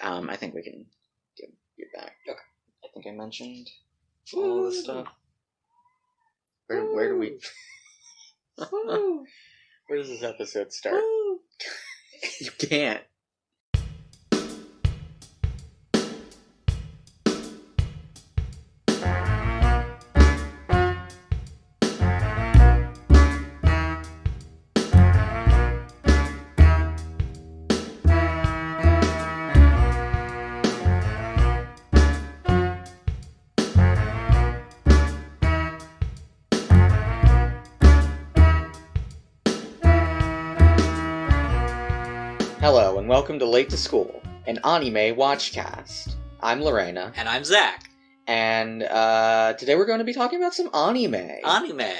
I think we can get back. Okay. I think I mentioned all this stuff. Where do we... Where does this episode start? You can't. Hello, and welcome to Late to School, an anime watchcast. I'm Lorena. And I'm Zach. And today we're going to be talking about some anime. Anime.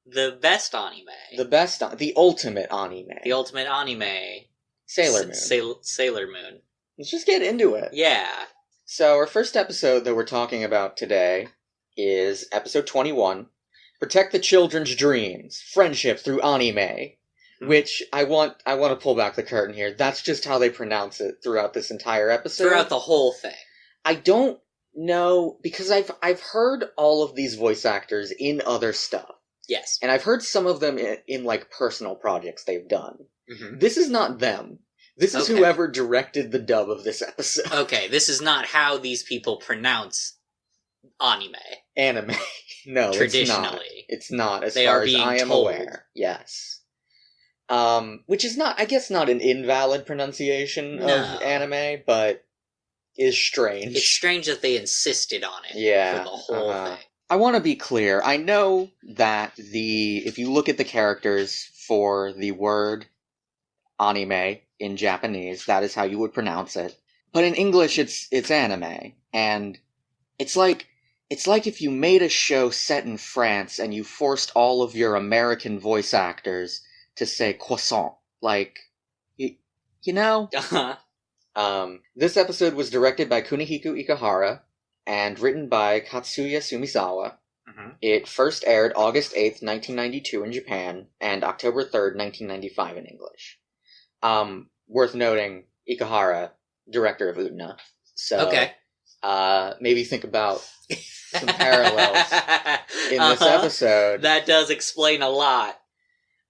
The best anime. The ultimate anime. The ultimate anime. Sailor Moon. Sailor Moon. Let's just get into it. Yeah. So our first episode that we're talking about today is episode 21, Protect the Children's Dreams, Friendship Through Anime. Which I want to pull back the curtain here. That's just how they pronounce it throughout this entire episode. Throughout the whole thing. I don't know, because I've heard all of these voice actors in other stuff. Yes. And I've heard some of them in like personal projects they've done. Mm-hmm. This is not them. This is whoever directed the dub of this episode. Okay, this is not how these people pronounce anime. Anime. No, traditionally. It's not as far as I am aware. Yes. Which is not, I guess, not an invalid pronunciation of anime, but is strange. It's strange that they insisted on it for the whole thing. I want to be clear. I know that if you look at the characters for the word anime in Japanese, that is how you would pronounce it. But in English, it's anime, and it's like if you made a show set in France and you forced all of your American voice actors to say croissant, like, you know? This episode was directed by Kunihiko Ikehara and written by Katsuya Sumisawa. Mm-hmm. It first aired August 8th, 1992 in Japan, and October 3rd, 1995 in English. Worth noting, Ikehara, director of Utena. So, maybe think about some parallels in this episode. That does explain a lot.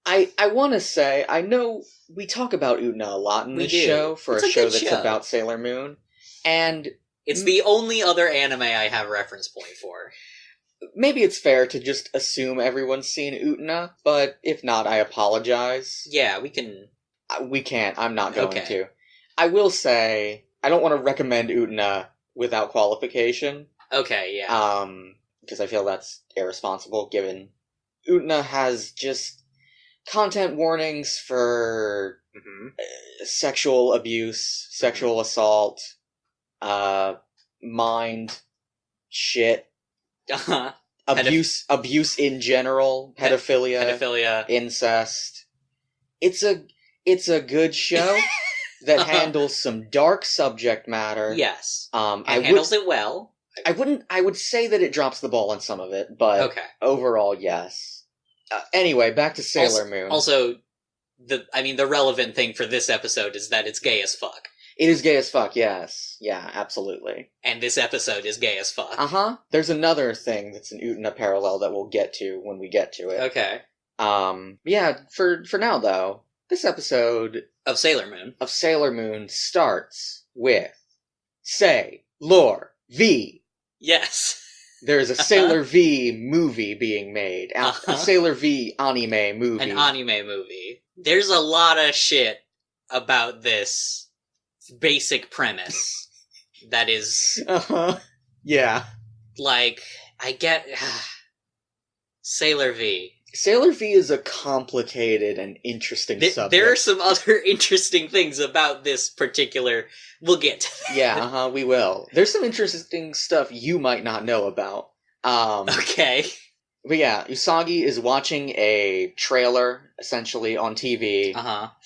I want to say, I know we talk about Utena a lot in this show, for a show that's about Sailor Moon, and... It's the only other anime I have a reference point for. Maybe it's fair to just assume everyone's seen Utena, but if not, I apologize. Yeah, we can... We can't, I'm not going to. I will say, I don't want to recommend Utena without qualification. Okay, yeah. Because I feel that's irresponsible, given Utena has just content warnings for sexual abuse, sexual assault, mind shit, abuse in general, pedophilia, incest. It's a good show that handles some dark subject matter. Yes, handles it well. I would say that it drops the ball on some of it, but overall, yes. Anyway, back to Sailor Moon. Also, the relevant thing for this episode is that it's gay as fuck. It is gay as fuck, yes. Yeah, absolutely. And this episode is gay as fuck. Uh-huh. There's another thing that's an Utena parallel that we'll get to when we get to it. Okay. Yeah, for now, though, this episode... Of Sailor Moon starts with Sailor V. Yes. There's a Sailor V movie being made. A Sailor V anime movie. An anime movie. There's a lot of shit about this basic premise that is... Yeah. Like, I get... Sailor V. Sailor V is a complicated and interesting subject. There are some other interesting things about this particular... We'll get to that. Yeah, we will. There's some interesting stuff you might not know about. Okay. But yeah, Usagi is watching a trailer, essentially, on TV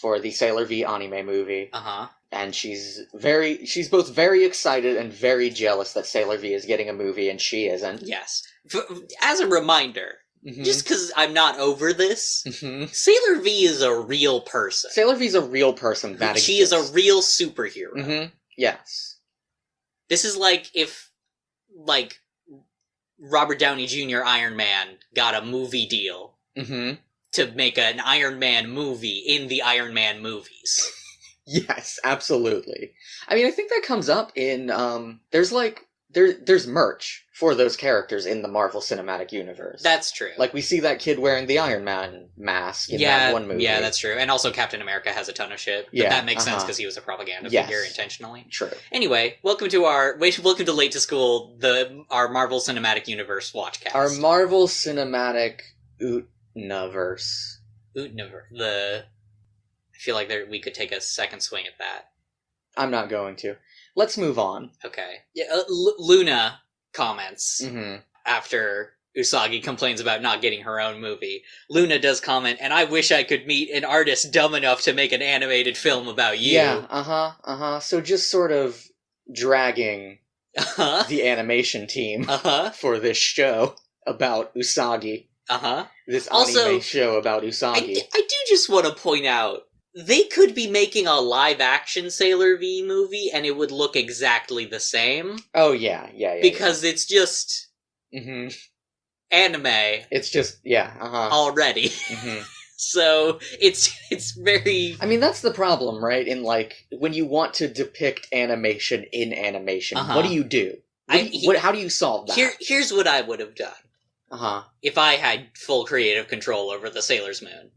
for the Sailor V anime movie. And she's both very excited and very jealous that Sailor V is getting a movie and she isn't. Yes. As a reminder... Mm-hmm. Just because I'm not over this, Sailor V is a real person. Sailor V is a real person that She is a real superhero. Mm-hmm. Yes. This is like if, like, Robert Downey Jr. Iron Man got a movie deal Mm-hmm. to make an Iron Man movie in the Iron Man movies. Yes, absolutely. I mean, I think that comes up in, there's merch for those characters in the Marvel Cinematic Universe. That's true. Like, we see that kid wearing the Iron Man mask in that one movie. Yeah, that's true. And also Captain America has a ton of shit. But that makes sense because he was a propaganda figure intentionally. True. Anyway, welcome to Late to School, our Marvel Cinematic Universe watchcast. Our Marvel Cinematic Ootnaverse. I feel like we could take a second swing at that. I'm not going to. Let's move on. Okay. Yeah, Luna comments Mm-hmm. after Usagi complains about not getting her own movie. Luna does comment, and I wish I could meet an artist dumb enough to make an animated film about you. Yeah, So just sort of dragging the animation team for this show about Usagi. This anime show about Usagi. I do just want to point out, they could be making a live-action Sailor V movie, and it would look exactly the same. Oh, yeah. Because it's just anime. It's just, already. Mm-hmm. So, it's very... I mean, that's the problem, right? In, like, when you want to depict animation in animation, what do you do? How do you solve that? Here's what I would have done. If I had full creative control over the Sailor's Moon.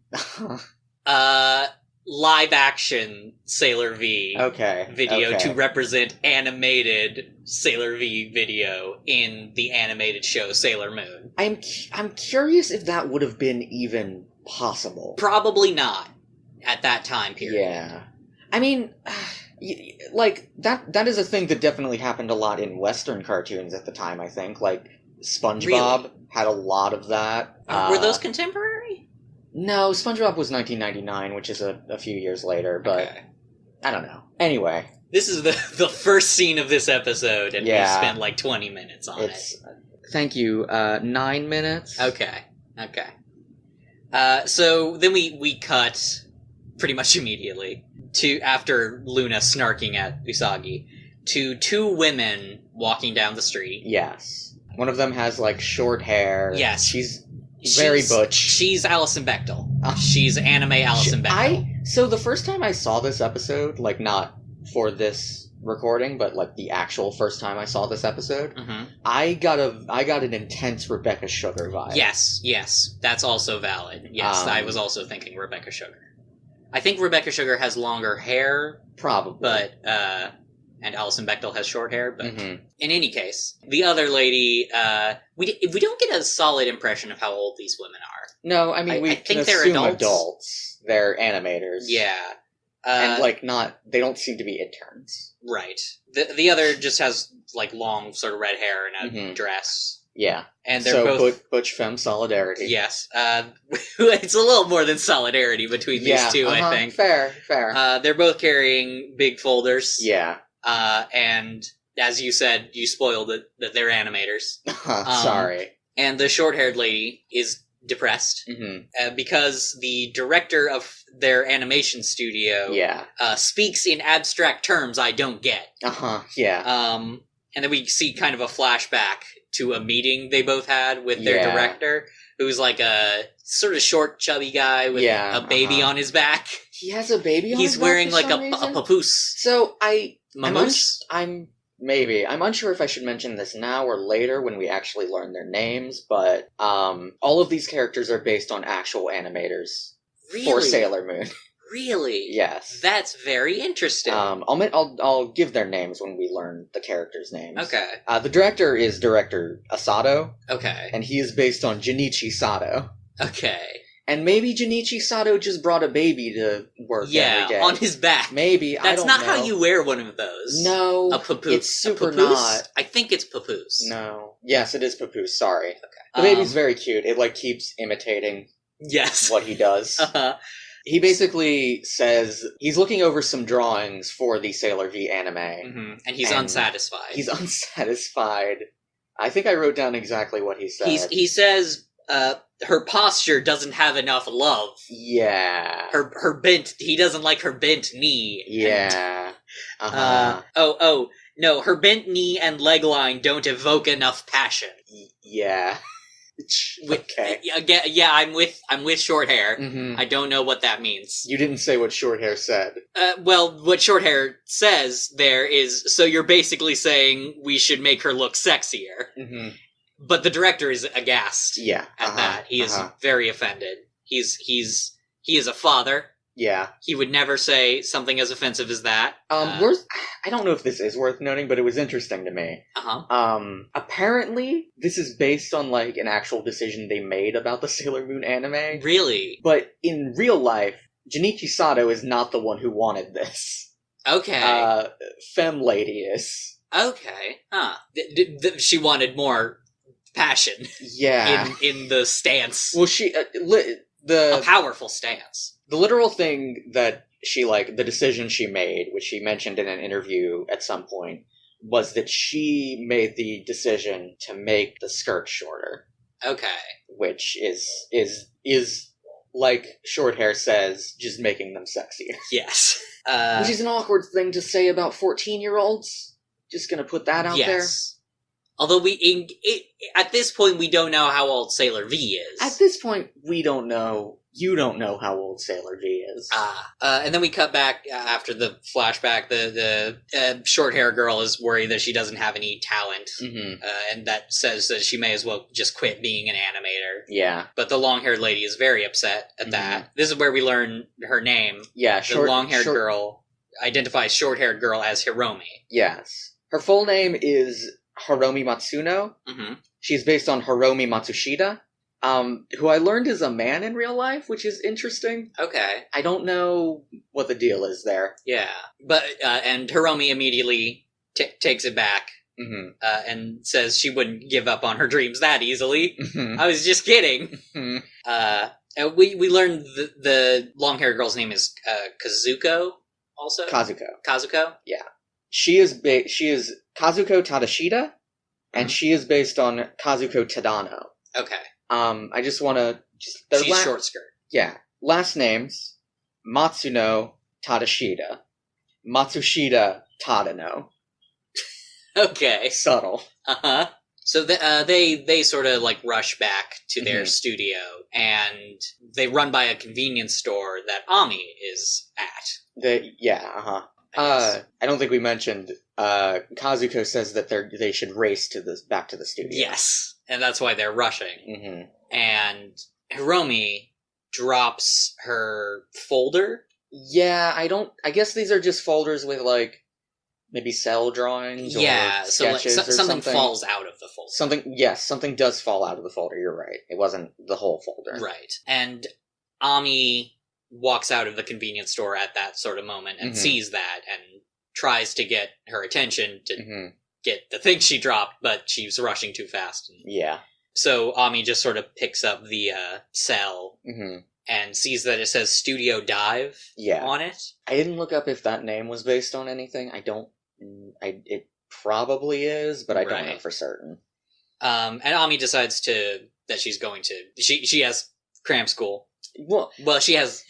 Live action Sailor V video to represent animated Sailor V video in the animated show Sailor Moon. I'm curious if that would have been even possible. Probably not at that time period. Yeah. I mean, like, that is a thing that definitely happened a lot in Western cartoons at the time, I think. Like, SpongeBob had a lot of that. Were those contemporary? No, SpongeBob was 1999, which is a few years later, but I don't know. Anyway. This is the first scene of this episode, and we spent like 20 minutes on it. Thank you. 9 minutes? Okay. So then we cut pretty much immediately to after Luna snarking at Usagi to two women walking down the street. Yes. One of them has like short hair. Yes. She's very butch. She's Alison Bechdel. She's anime Alison Bechdel. So the first time I saw this episode, like not for this recording, but like the actual first time I saw this episode, I got an intense Rebecca Sugar vibe. Yes, that's also valid. Yes, I was also thinking Rebecca Sugar. I think Rebecca Sugar has longer hair, probably, but and Alison Bechdel has short hair. But in any case, the other lady, we don't get a solid impression of how old these women are. No, I mean, we think they're assume adults. They're animators. Yeah. And, like, they don't seem to be interns. Right. The other just has, like, long sort of red hair and a dress. Yeah. And they're both... Butch Femme solidarity. Yes. It's a little more than solidarity between these two, I think. Fair. They're both carrying big folders. Yeah. And, as you said, you spoiled it, that they're animators. Sorry. And the short-haired lady is depressed because the director of their animation studio speaks in abstract terms I don't get. And then we see kind of a flashback to a meeting they both had with their director, who's like a sort of short, chubby guy with a baby on his back. He has a baby on his back. He's wearing like a papoose. So I'm unsure if I should mention this now or later when we actually learn their names, but all of these characters are based on actual animators for Sailor Moon. Really? Yes. That's very interesting. I'll give their names when we learn the characters' names. Okay. The director is Director Asado. Okay. And he is based on Junichi Sato. Okay. And maybe Junichi Sato just brought a baby to work every day. On his back. Maybe, I don't know. That's not how you wear one of those. No. A papoose. It's super papoose? not. I think it's papoose. No. Yes, it is papoose, sorry. Okay. The baby's very cute. It, like, keeps imitating what he does. He basically says he's looking over some drawings for the Sailor V anime. And he's unsatisfied. He's unsatisfied. I think I wrote down exactly what he said. He says... her posture doesn't have enough love. Yeah. He doesn't like her bent knee. Yeah. No, her bent knee and leg line don't evoke enough passion. Yeah. Okay. Yeah, I'm with short hair. Mm-hmm. I don't know what that means. You didn't say what short hair said. Well, what short hair says there is, so you're basically saying we should make her look sexier. Mm-hmm. But the director is aghast at that. He is very offended. He is a father. Yeah. He would never say something as offensive as that. I don't know if this is worth noting, but it was interesting to me. Apparently, this is based on, like, an actual decision they made about the Sailor Moon anime. Really? But in real life, Junichi Sato is not the one who wanted this. Okay. Femme Lady is. Okay. Huh. She wanted more passion. Yeah. In the stance. Well, a powerful stance. The literal thing that the decision she made, which she mentioned in an interview at some point, was that she made the decision to make the skirt shorter. Okay. Which is like short hair says, just making them sexier. Yes. Which is an awkward thing to say about 14-year-olds. Just gonna put that out there. Although at this point we don't know how old Sailor V is. At this point, we don't know. You don't know how old Sailor V is. And then we cut back after the flashback. The short hair girl is worried that she doesn't have any talent. Mm-hmm. And that says that she may as well just quit being an animator. Yeah. But the long-haired lady is very upset at that. This is where we learn her name. Yeah, the long-haired girl identifies short-haired girl as Hiromi. Yes. Her full name is Hiromi Matsuno. Mm-hmm. She's based on Hiromi Matsushita, who I learned is a man in real life, which is interesting. Okay. I don't know what the deal is there. Yeah. But, and Hiromi immediately takes it back. Mm-hmm. And says she wouldn't give up on her dreams that easily. Mm-hmm. I was just kidding. Mm-hmm. We learned the long-haired girl's name is Kazuko also? Kazuko? Yeah. She is Kazuko Tadashita, and she is based on Kazuko Tadano. Okay. I just want to... She's short skirt. Yeah. Last names, Matsuno Tadashita. Matsushita Tadano. Okay. Subtle. Uh-huh. So they sort of like rush back to their studio, and they run by a convenience store that Ami is at. I don't think we mentioned, Kazuko says that they should race back to the studio. Yes, and that's why they're rushing. Mm-hmm. And Hiromi drops her folder. Yeah, I guess these are just folders with, like, maybe cell drawings or sketches or something falls out of the folder. Something does fall out of the folder, you're right. It wasn't the whole folder. Right. And Ami walks out of the convenience store at that sort of moment and sees that and tries to get her attention to get the thing she dropped, but she's rushing too fast. Yeah. So Ami just sort of picks up the cell and sees that it says Studio Dive on it. I didn't look up if that name was based on anything. It probably is, but I don't know for certain. And Ami decides that she's going to... She has cram school. Well, she has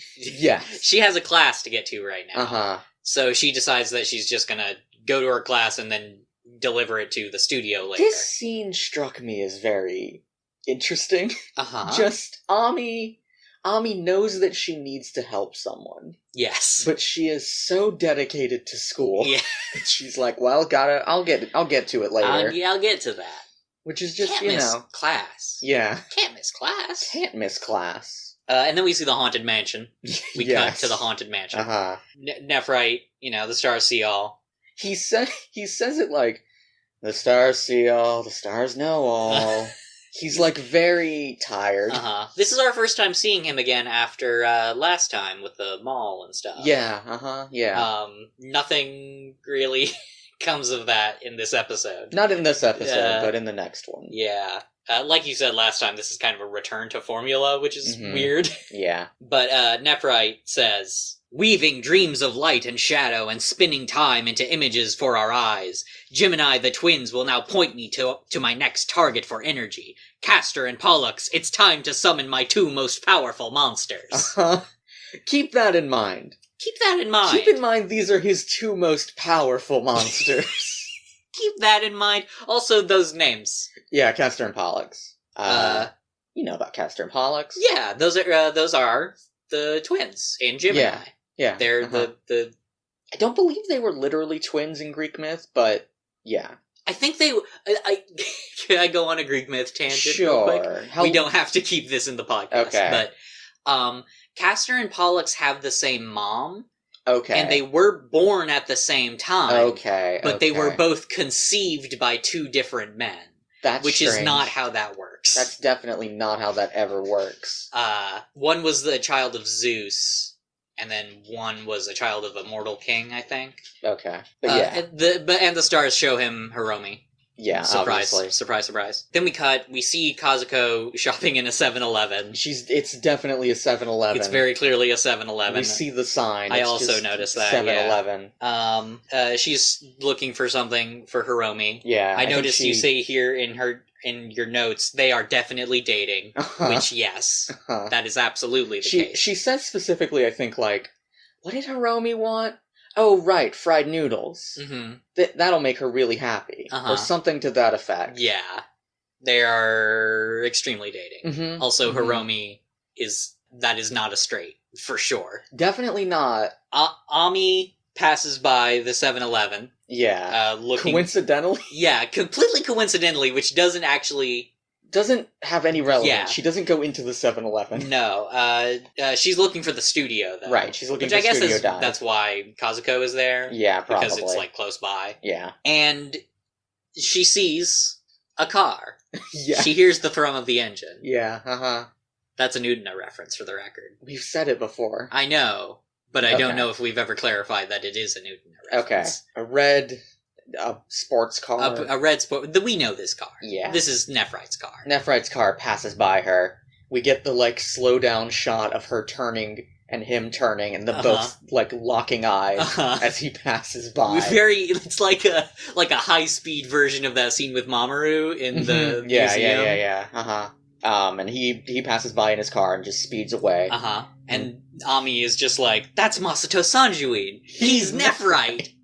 a class to get to right now. Uh-huh. So she decides that she's just gonna go to her class and then deliver it to the studio later. This scene struck me as very interesting. Uh-huh. Just Ami knows that she needs to help someone. Yes. But she is so dedicated to school. Yeah. She's like, well, I'll get to it later. I'll get to that. Which is just, Can't miss class. Yeah. Can't miss class. Can't miss class. And then we see the Haunted Mansion. We cut to the Haunted Mansion. Uh-huh. Nephrite, the stars see all. He says it like, the stars see all, the stars know all. He's like very tired. Uh-huh. This is our first time seeing him again after last time with the mall and stuff. Yeah, uh-huh, yeah. Nothing really comes of that in this episode. Not in this episode, but in the next one. Yeah. Like you said last time, this is kind of a return to formula, which is weird. Yeah. But Nephrite says Weaving dreams of light and shadow and spinning time into images for our eyes. Gemini the twins will now point me to my next target for energy. Castor and Pollux, it's time to summon my 2 most powerful monsters. Uh-huh. Keep that in mind. Keep that in mind. Keep in mind these are his 2 most powerful monsters. Keep that in mind. Also, those names. Yeah, Castor and Pollux. You know about Castor and Pollux. Yeah, those are the twins in Gemini. Yeah. They're the... I don't believe they were literally twins in Greek myth, but yeah. I think they... Can I go on a Greek myth tangent real quick? We don't have to keep this in the podcast. Okay. But Castor and Pollux have the same mom. Okay. And they were born at the same time. Okay. But they were both conceived by 2 different men. Which strange. Is not how that works. That's definitely not how that ever works. One was the child of Zeus, and then one was a child of a mortal king, I think. Okay. But yeah. And the stars show him Hiromi. Yeah, surprise, obviously. Surprise. Then we see Kazuko shopping in a 7-Eleven. It's definitely a 7-Eleven. It's very clearly a 7-Eleven. We see the sign. I also noticed that. 7-Eleven. Yeah. She's looking for something for Hiromi. Yeah. I noticed you say here in your notes, they are definitely dating. Which, yes, that is absolutely the case. She says specifically, I think, like, what did Hiromi want? Oh, right, fried noodles. Mm-hmm. That'll make her really happy. Or something to that effect. Yeah. They are extremely dating. Mm-hmm. Also, Hiromi is not a straight, for sure. Definitely not. Ami passes by the 7-Eleven. Yeah. Looking... Coincidentally? Yeah, completely coincidentally, which doesn't have any relevance. Yeah. She doesn't go into the 7-Eleven. No. She's looking for the studio, though. Right, she's looking for Studio dive. That's why Kazuko is there. Yeah, probably. Because it's, like, close by. Yeah. And she sees a car. Yeah. She hears the thrum of the engine. Yeah, That's a Newton reference, for the record. We've said it before. I know, but I don't know if we've ever clarified that it is a Newton reference. Okay. A red... sports car. A red sport. We know this car. Yeah. This is Nephrite's car. Nephrite's car passes by her. We get the, like, slow down shot of her turning and him turning and them both, like, locking eyes as he passes by. It's like a high-speed version of that scene with Mamoru in the museum. Yeah. And he passes by in his car and just speeds away. And Ami is just like, that's Masato Sanjuin! He's Nephrite!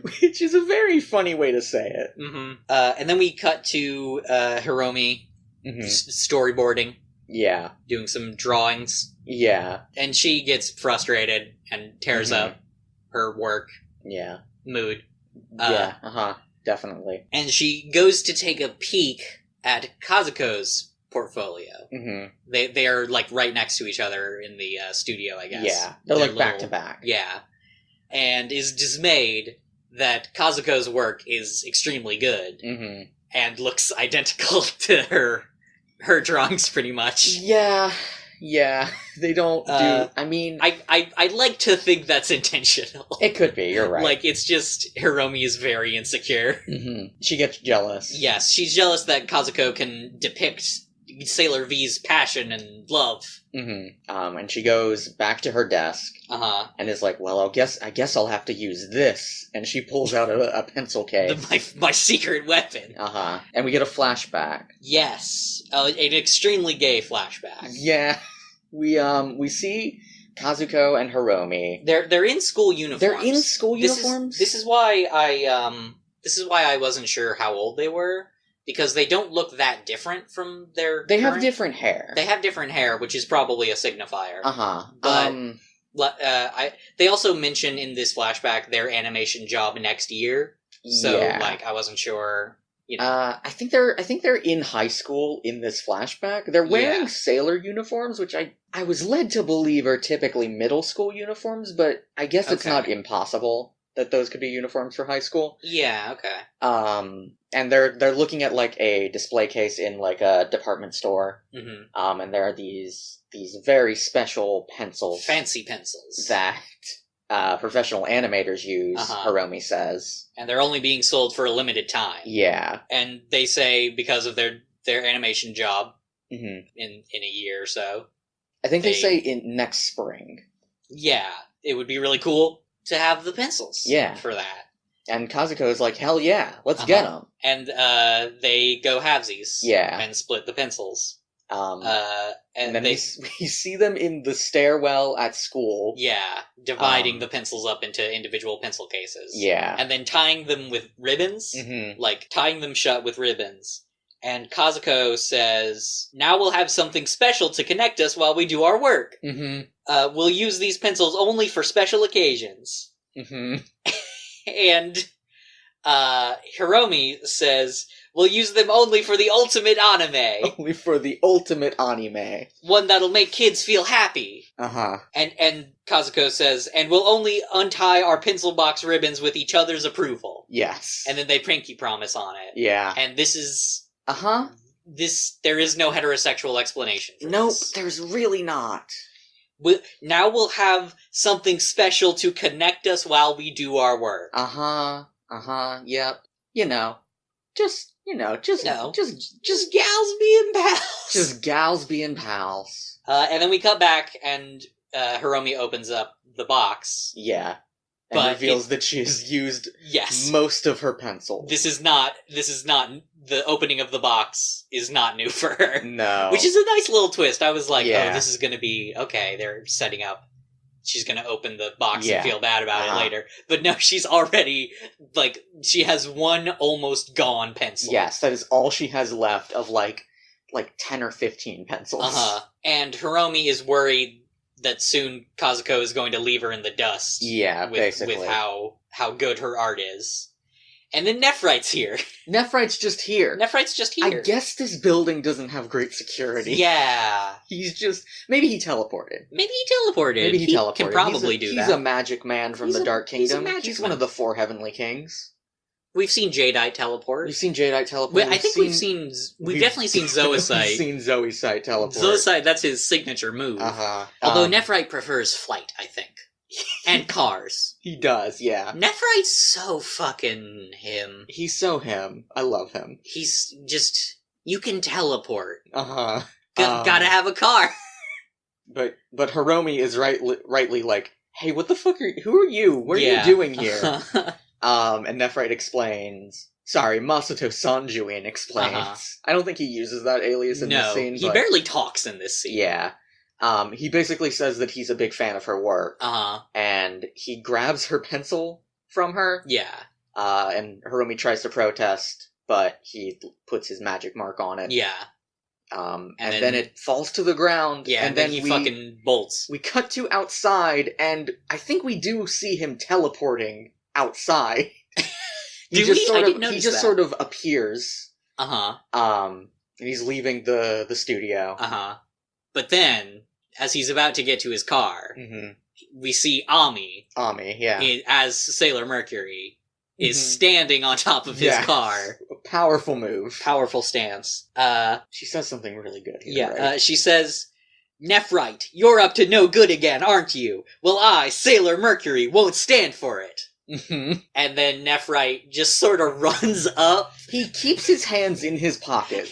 Which is a very funny way to say it. Mm-hmm. And then we cut to Hiromi storyboarding. Yeah. Doing some drawings. Yeah. And she gets frustrated and tears up her work. Yeah. Mood. Definitely. And she goes to take a peek at Kazuko's portfolio. Mm-hmm. They are, like, right next to each other in the studio, I guess. Yeah. They're like, back to back. Yeah. And is dismayed that Kazuko's work is extremely good and looks identical to her drawings pretty much. Yeah, they don't do... I mean... I like to think that's intentional. It could be, you're right. Like, it's just Hiromi is very insecure. She gets jealous. Yes, she's jealous that Kazuko can depict Sailor V's passion and love. And she goes back to her desk and is like, well, I guess I'll have to use this. And she pulls out a pencil case. My secret weapon. And we get a flashback. Yes. An extremely gay flashback. Yeah. We see Kazuko and Hiromi. They're in school uniforms. They're in school uniforms? This is why I wasn't sure how old they were. Because they don't look that different from their They have different hair. They have different hair, which is probably a signifier. But they also mention in this flashback their animation job next year. So, I wasn't sure, I think they're in high school in this flashback. They're wearing sailor uniforms, which I was led to believe are typically middle school uniforms, but I guess it's not impossible that those could be uniforms for high school. Yeah, okay. And they're looking at, like, a display case in, like, a department store. And there are these very special pencils. Fancy pencils. That professional animators use, Hiromi says. And they're only being sold for a limited time. Yeah. And they say because of their animation job in a year or so. I think they say in next spring. Yeah. it would be really cool to have the pencils for that. And Kazuko is like, hell yeah, let's get them. And they go halvesies. Yeah. And split the pencils. And then we see them in the stairwell at school. Yeah, dividing the pencils up into individual pencil cases. Yeah. And then tying them with ribbons. Mm-hmm. Like, tying them shut with ribbons. And Kazuko says, now we'll have something special to connect us while we do our work. Mm-hmm. We'll use these pencils only for special occasions. Mm-hmm. And Hiromi says, we'll use them only for the ultimate anime. Only for the ultimate anime. One that'll make kids feel happy. Uh-huh. And Kazuko says, and we'll only untie our pencil box ribbons with each other's approval. Yes. And then they pinky promise on it. Yeah. And this is... Uh-huh. There is no heterosexual explanation for nope, this. There's really not. Now we'll have something special to connect us while we do our work. Uh-huh. Uh-huh. Yep. Just gals being pals. Just gals being pals. And then we cut back, and Hiromi opens up the box. Yeah. And reveals that she has used most of her pencils. This is not the opening of the box is not new for her. No. Which is a nice little twist. I was like, oh, this is going to be, okay, they're setting up. She's going to open the box and feel bad about it later. But no, she's already, she has one almost gone pencil. Yes, that is all she has left of, 10 or 15 pencils. Uh-huh. And Hiromi is worried that soon Kazuko is going to leave her in the dust. Yeah, basically. With how good her art is. And then Nephrite's here. Nephryte's just here. I guess this building doesn't have great security. Yeah. Maybe he teleported. He can probably do that. He's a magic man from the Dark Kingdom. He's one of the 4 heavenly kings. We've seen Jadeite teleport. We've definitely seen Zoisite. We've seen Zoisite teleport. Zoisite, that's his signature move. Uh-huh. Although Nephrite prefers flight, I think. And cars. He does, yeah. Nephrite's so fucking him. He's so him. I love him. He's just... You can teleport. Uh-huh. Gotta have a car. But Hiromi is rightly like, hey, what the fuck who are you? What are you doing here? And Nephrite explains... Sorry, Masato Sanjuin explains. Uh-huh. I don't think he uses that alias in this scene. He barely talks in this scene. Yeah. He basically says that he's a big fan of her work. Uh-huh. And he grabs her pencil from her. Yeah. And Hiromi tries to protest, but he puts his magic mark on it. Yeah. And then it falls to the ground. Yeah, and then he fucking bolts. We cut to outside, and I think we do see him teleporting outside. He just sort of appears. Uh-huh. And he's leaving the studio. Uh-huh. But then, as he's about to get to his car, we see Ami. As Sailor Mercury is standing on top of his car. A powerful move. Powerful stance. She says something really good here. Yeah, right? She says, Nephrite, you're up to no good again, aren't you? Well, I, Sailor Mercury, won't stand for it. Mm-hmm. And then Nephrite just sort of runs up. He keeps his hands in his pockets.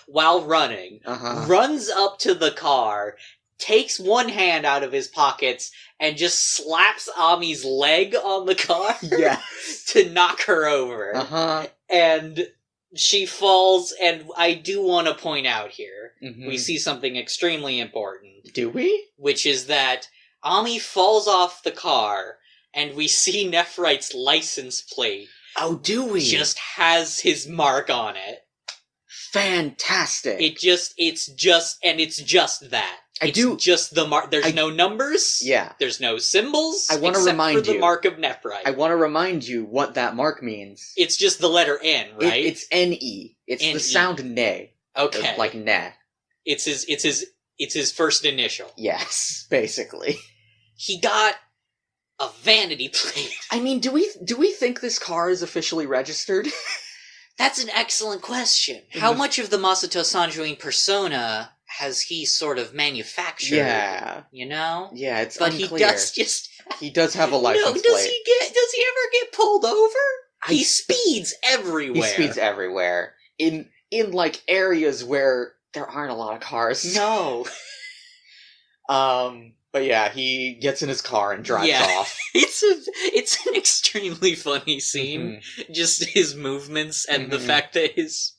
While running. Uh-huh. Runs up to the car, takes one hand out of his pockets, and just slaps Ami's leg on the car. Yeah. To knock her over. Uh-huh. And she falls, and I do want to point out here, we see something extremely important. Do we? Which is that Ami falls off the car, and we see Nephrite's license plate. Oh, do we? Just has his mark on it. Fantastic. It's just that. Just the mark. There's no numbers. Yeah. There's no symbols. I want to remind you. For the mark of Nephrite. I want to remind you what that mark means. It's just the letter N, right? It's N-E. It's N-E. the sound ne. Okay. Like ne. It's his first initial. Yes, basically. He got a vanity plate. I mean, do we think this car is officially registered? That's an excellent question. How much of the Masato Sanjuin persona has he sort of manufactured? Yeah. You know? Yeah, it's but unclear. He does have a license plate. Does he ever get pulled over? He speeds everywhere. He speeds everywhere. In areas where there aren't a lot of cars. No. But yeah, he gets in his car and drives off. It's an extremely funny scene. Mm-hmm. Just his movements and the fact that his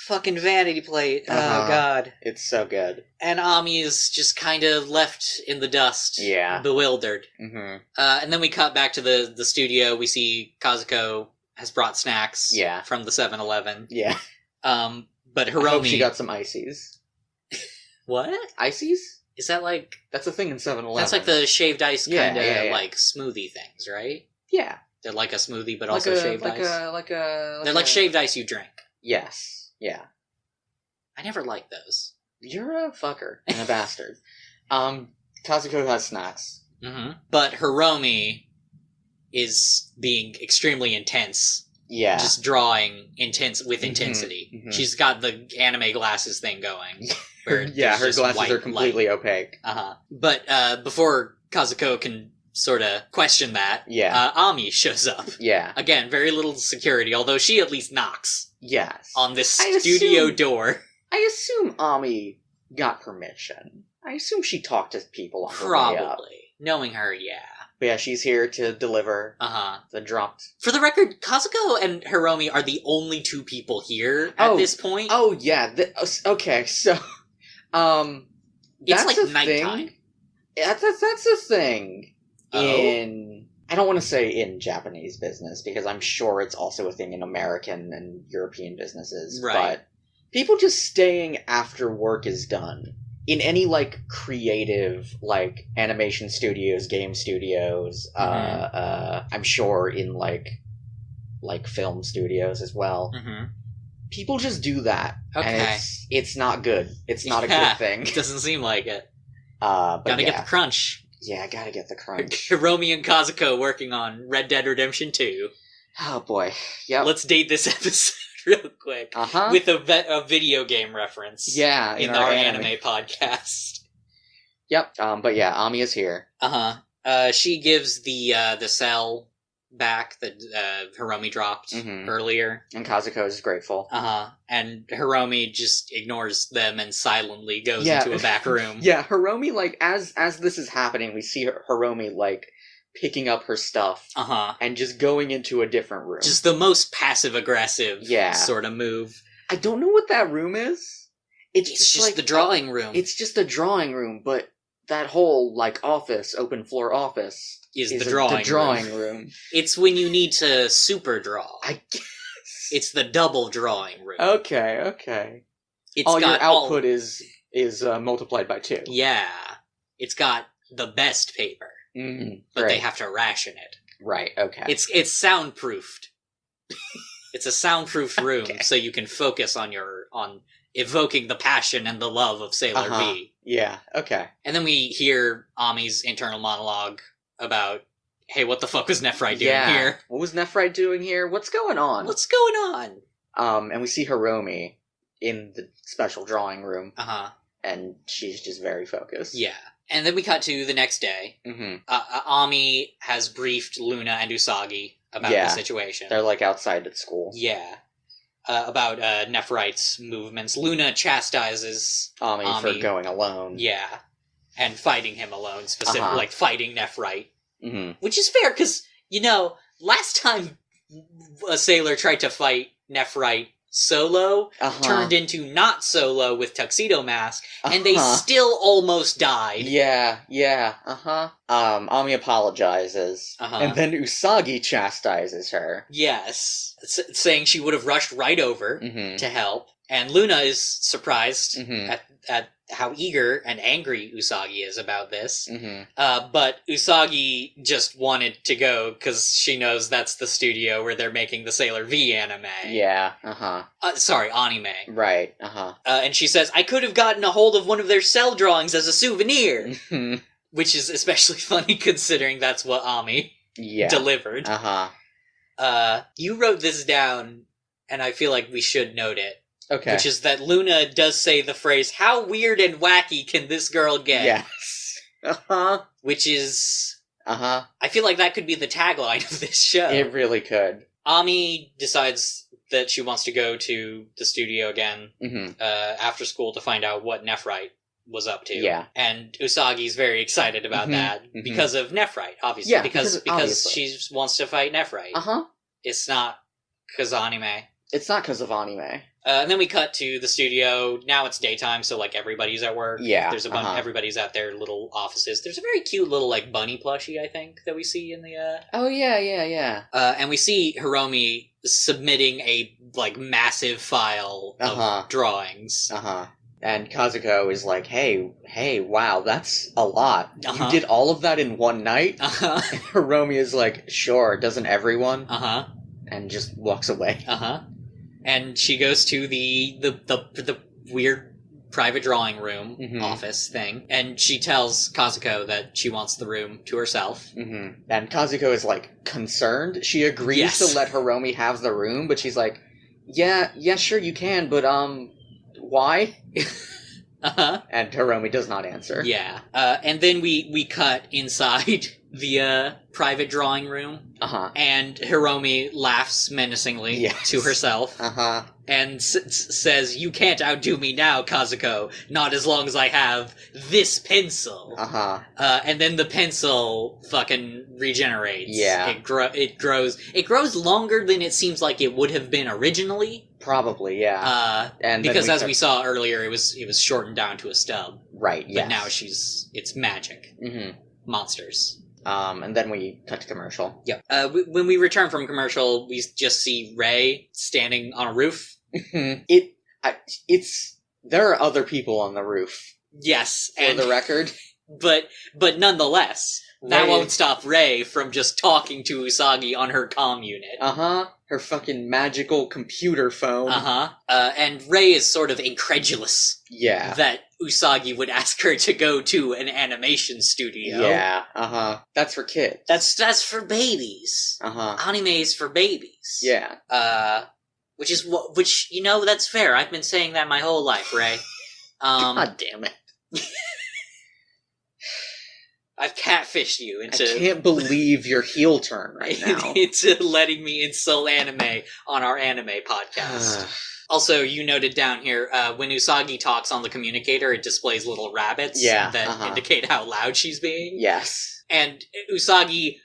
fucking vanity plate. Oh, God. It's so good. And Ami is just kind of left in the dust. Yeah. Bewildered. Mm-hmm. And then we cut back to the studio. We see Kazuko has brought snacks from the 7-Eleven. Yeah. But Hiromi... I hope she got some ices. What? Ices? Is that like... That's a thing in 7-Eleven. That's like the shaved ice kind of like smoothie things, right? Yeah. They're like a smoothie, but also shaved ice. They're like shaved ice you drink. Yes. Yeah. I never liked those. You're a fucker and a bastard. Kazuko has snacks. Mm-hmm. But Hiromi is being extremely intense. Yeah. Just drawing with intensity. Mm-hmm. She's got the anime glasses thing going. Where her glasses are completely opaque. Uh-huh. But before Kazuko can sort of question that, Ami shows up. Yeah. Again, very little security, although she at least knocks. Yes. On this studio door. I assume Ami got permission. I assume she talked to people on her way up. Probably. Knowing her, yeah. But yeah, she's here to deliver the dropped... For the record, Kazuko and Hiromi are the only two people here at this point. Oh, yeah. Okay, so... it's like nighttime. That's a thing in... I don't want to say in Japanese business, because I'm sure it's also a thing in American and European businesses. Right. But people just staying after work is done. In any, like, creative, like, animation studios, game studios, I'm sure in, like film studios as well. Mm-hmm. People just do that. Okay. And it's not good. It's not a good thing. It doesn't seem like it. Gotta get the crunch. Yeah, gotta get the crunch. Hiromi and Kazuko working on Red Dead Redemption 2. Oh, boy. Yep. Let's date this episode real quick. With a video game reference. Yeah. In our anime podcast. Yep. But yeah, Ami is here. She gives the cell back that Hiromi dropped earlier. And Kazuko is grateful. And Hiromi just ignores them and silently goes into a back room. Yeah, Hiromi, like, as this is happening, we see Hiromi, like, picking up her stuff and just going into a different room. Just the most passive-aggressive sort of move. I don't know what that room is. It's just like, the drawing room. It's just a drawing room, but that whole, like, open floor office is the drawing room. It's when you need to super draw. I guess. It's the double drawing room. Okay. Your output is multiplied by 2. Yeah. It's got the best paper. But they have to ration it. Right, okay. It's soundproofed. It's a soundproofed room, so you can focus on evoking the passion and the love of Sailor V. Yeah, okay. And then we hear Ami's internal monologue about, hey, what the fuck was Nephrite doing here? What was Nephrite doing here? What's going on? And we see Hiromi in the special drawing room. And she's just very focused. Yeah. And then we cut to the next day. Ami has briefed Luna and Usagi about the situation. They're, like, outside at school. Yeah. About Nephrite's movements. Luna chastises Ami for going alone. Yeah. And fighting him alone, specifically, like, fighting Nephrite. Which is fair, because, last time a sailor tried to fight Nephrite solo, turned into not solo with Tuxedo Mask, and they still almost died. Yeah. Ami apologizes, and then Usagi chastises her. Yes. Saying she would have rushed right over to help. And Luna is surprised at how eager and angry Usagi is about this. But Usagi just wanted to go because she knows that's the studio where they're making the Sailor V anime. Yeah, sorry, anime. Right, and she says, I could have gotten a hold of one of their cell drawings as a souvenir. Which is especially funny considering that's what Ami delivered. You wrote this down, and I feel like we should note it. Okay. Which is that Luna does say the phrase, how weird and wacky can this girl get? Yes. Which is... I feel like that could be the tagline of this show. It really could. Ami decides that she wants to go to the studio again after school to find out what Nephrite was up to. Yeah. And Usagi's very excited about that because of Nephrite, obviously. Yeah, because she wants to fight Nephrite. Uh-huh. It's not because of anime. It's not because of anime. And then we cut to the studio. Now it's daytime, so like everybody's at work. Yeah. There's a bunch. Everybody's at their little offices. There's a very cute little like bunny plushie, I think, that we see in the. Oh yeah. And we see Hiromi submitting a like massive file of drawings. And Kazuko is like, hey, wow, that's a lot. You did all of that in one night? And Hiromi is like, sure, doesn't everyone? And just walks away. And she goes to the weird private drawing room office thing, and she tells Kazuko that she wants the room to herself. And Kazuko is, like, concerned. She agrees to let Hiromi have the room, but she's like, yeah, sure you can, but, why? And Hiromi does not answer. Yeah. And then we cut inside the private drawing room. And Hiromi laughs menacingly to herself. And says, "You can't outdo me now, Kazuko. Not as long as I have this pencil." And then the pencil fucking regenerates. Yeah. It grows longer than it seems like it would have been originally. Probably, yeah. And because as we saw earlier, it was shortened down to a stub. Right, yes. But now it's magic. Monsters. And then we cut to commercial. Yep. When we return from commercial, we just see Ray standing on a roof. There are other people on the roof. Yes. For the record. But nonetheless, that won't stop Ray from just talking to Usagi on her comm unit. Her fucking magical computer phone. And Ray is sort of incredulous. Yeah. That Usagi would ask her to go to an animation studio. Yeah. That's for kids. That's for babies. Anime is for babies. Yeah. Which, you know, that's fair. I've been saying that my whole life, Ray. God damn it. I've catfished you into... I can't believe your heel turn right now. into letting me insult anime on our anime podcast. Also, you noted down here, when Usagi talks on the communicator, it displays little rabbits that indicate how loud she's being. Yes. And Usagi,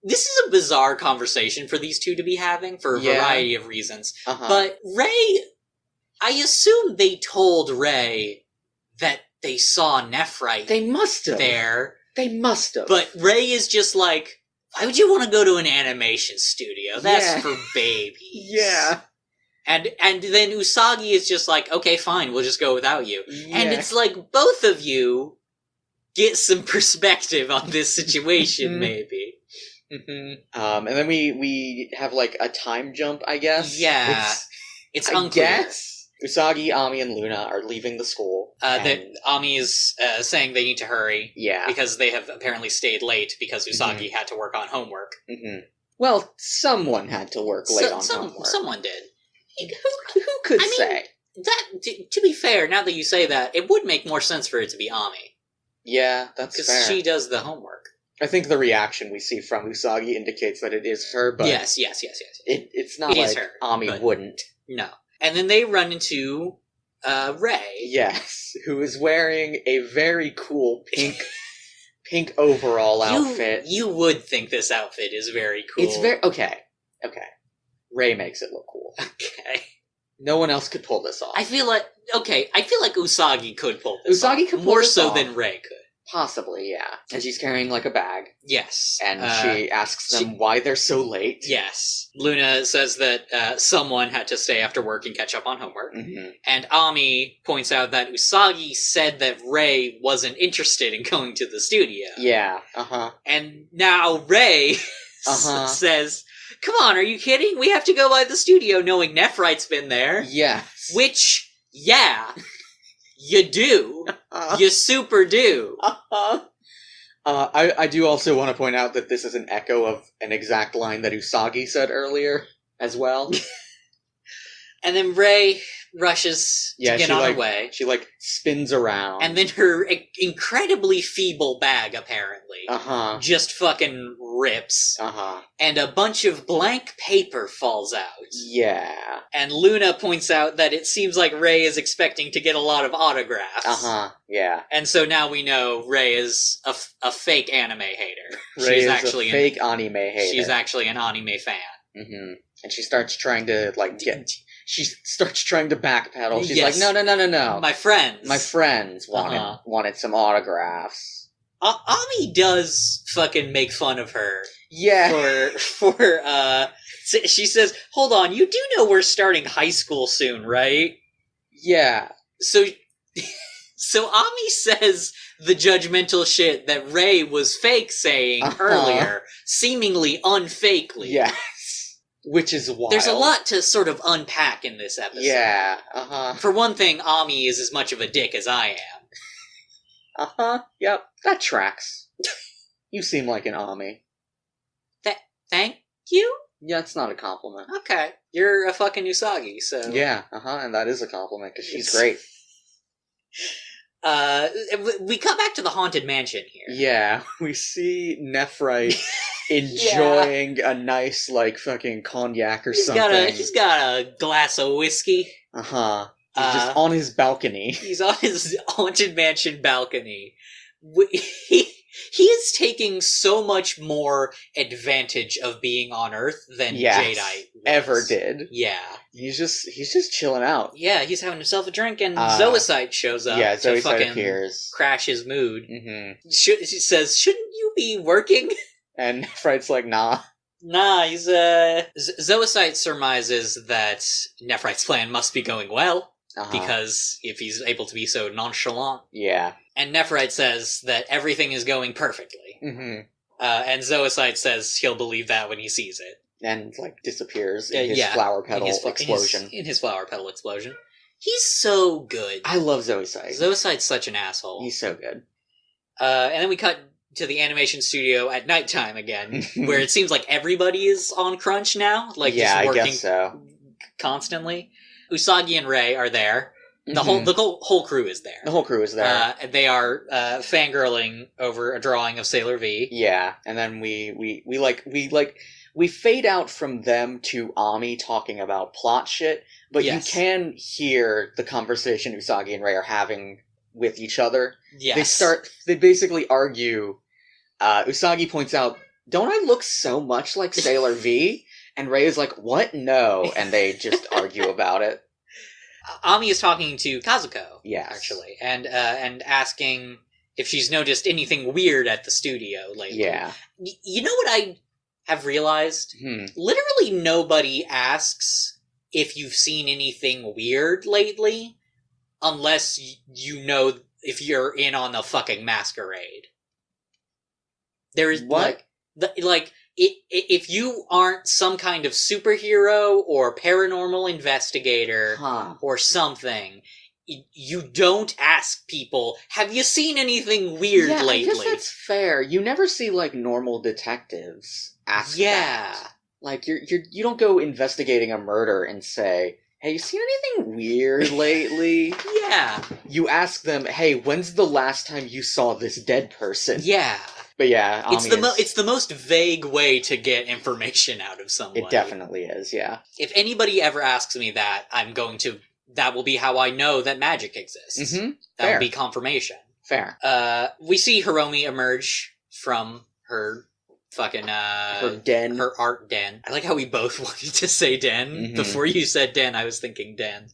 this is a bizarre conversation for these two to be having for a variety of reasons. But Ray, I assume they told Ray that they saw Nephrite. They must have. There. They must have. But Ray is just like, why would you want to go to an animation studio? That's for babies. Yeah. And then Usagi is just like, okay, fine, we'll just go without you. Yeah. And it's like, both of you get some perspective on this situation, maybe. And then we have, like, a time jump, I guess. Yeah. It's unclear. I guess. Usagi, Ami, and Luna are leaving the school. Ami is saying they need to hurry. Yeah. Because they have apparently stayed late because Usagi had to work on homework. Well, someone had to work late on homework. Someone did. Who could say? That, to be fair, now that you say that, it would make more sense for it to be Ami. Yeah, that's fair. Because she does the homework. I think the reaction we see from Usagi indicates that it is her, but... Yes. It's not like her, Ami wouldn't. No. And then they run into Ray. Yes, who is wearing a very cool pink overall outfit. You would think this outfit is very cool. It's very... Okay. Ray makes it look cool. Okay. No one else could pull this off. I feel like Usagi could pull this off. Usagi could pull more this so off. Than Ray could. Possibly, yeah. And she's carrying, like, a bag. Yes. And she asks them why they're so late. Yes. Luna says that someone had to stay after work and catch up on homework. And Ami points out that Usagi said that Ray wasn't interested in going to the studio. Yeah, And now Ray says, come on, are you kidding? We have to go by the studio knowing Nephrite's been there. Yes. Which, yeah... You do. You super do. I do also want to point out that this is an echo of an exact line that Usagi said earlier, as well. And then Rei rushes to get on her way. She, spins around. And then her incredibly feeble bag, apparently, just fucking rips. And a bunch of blank paper falls out. Yeah. And Luna points out that it seems like Rei is expecting to get a lot of autographs. Yeah. And so now we know Rei is a fake anime hater. Rei is actually a fake anime hater. She's actually an anime fan. And she starts trying to, She starts trying to backpedal. She's like, no. My friends wanted some autographs. Ami does fucking make fun of her. Yeah. She says, hold on, you do know we're starting high school soon, right? Yeah. So Ami says the judgmental shit that Rei was fake saying earlier, seemingly unfakely. Yeah. Which is wild. There's a lot to sort of unpack in this episode. Yeah, For one thing, Ami is as much of a dick as I am. Yep. That tracks. You seem like an Ami. Thank you? Yeah, it's not a compliment. Okay. You're a fucking Usagi, so... Yeah, and that is a compliment, because she's great. We cut back to the haunted mansion here. Yeah, we see Nephrite enjoying a nice, fucking cognac or something. He's got a glass of whiskey. He's just on his balcony. He's on his haunted mansion balcony. He is taking so much more advantage of being on Earth than Jadeite ever did. Yeah. He's just chilling out. Yeah, he's having himself a drink, and Zoisite shows up to fucking appears. Crash his mood. She says, shouldn't you be working? And Nephrite's like, nah. Nah, he's, Zoisite surmises that Nephrite's plan must be going well, because if he's able to be so nonchalant. Yeah. And Nephrite says that everything is going perfectly. And Zoisite says he'll believe that when he sees it. And, disappears in his flower petal explosion. In his flower petal explosion. He's so good. I love Zoisite. Zoisite's such an asshole. He's so good. And then we cut to the animation studio at nighttime again, where it seems like everybody is on crunch now. Just working I guess so. Constantly. Usagi and Rei are there. The whole crew is there. The whole crew is there. They are fangirling over a drawing of Sailor V. Yeah, and then we fade out from them to Ami talking about plot shit, but you can hear the conversation Usagi and Rei are having with each other. Yes. They basically argue. Usagi points out, don't I look so much like Sailor V? And Rei is like, what? No. And they just argue about it. Ami is talking to Kazuko, yes, actually, and asking if she's noticed anything weird at the studio lately. Yeah. You know what I have realized? Literally nobody asks if you've seen anything weird lately, unless you know if you're in on the fucking masquerade. There is, what? If you aren't some kind of superhero or paranormal investigator or something, you don't ask people, have you seen anything weird lately? I guess that's fair. You never see, normal detectives ask that. You don't go investigating a murder and say, hey, you seen anything weird lately? Yeah. You ask them, hey, when's the last time you saw this dead person? Yeah. But yeah, it's the most vague way to get information out of someone. It definitely is, yeah. If anybody ever asks me that, that will be how I know that magic exists. That will be confirmation. Fair. We see Hiromi emerge from her fucking, her den. Her art den. I like how we both wanted to say den. Before you said den, I was thinking den.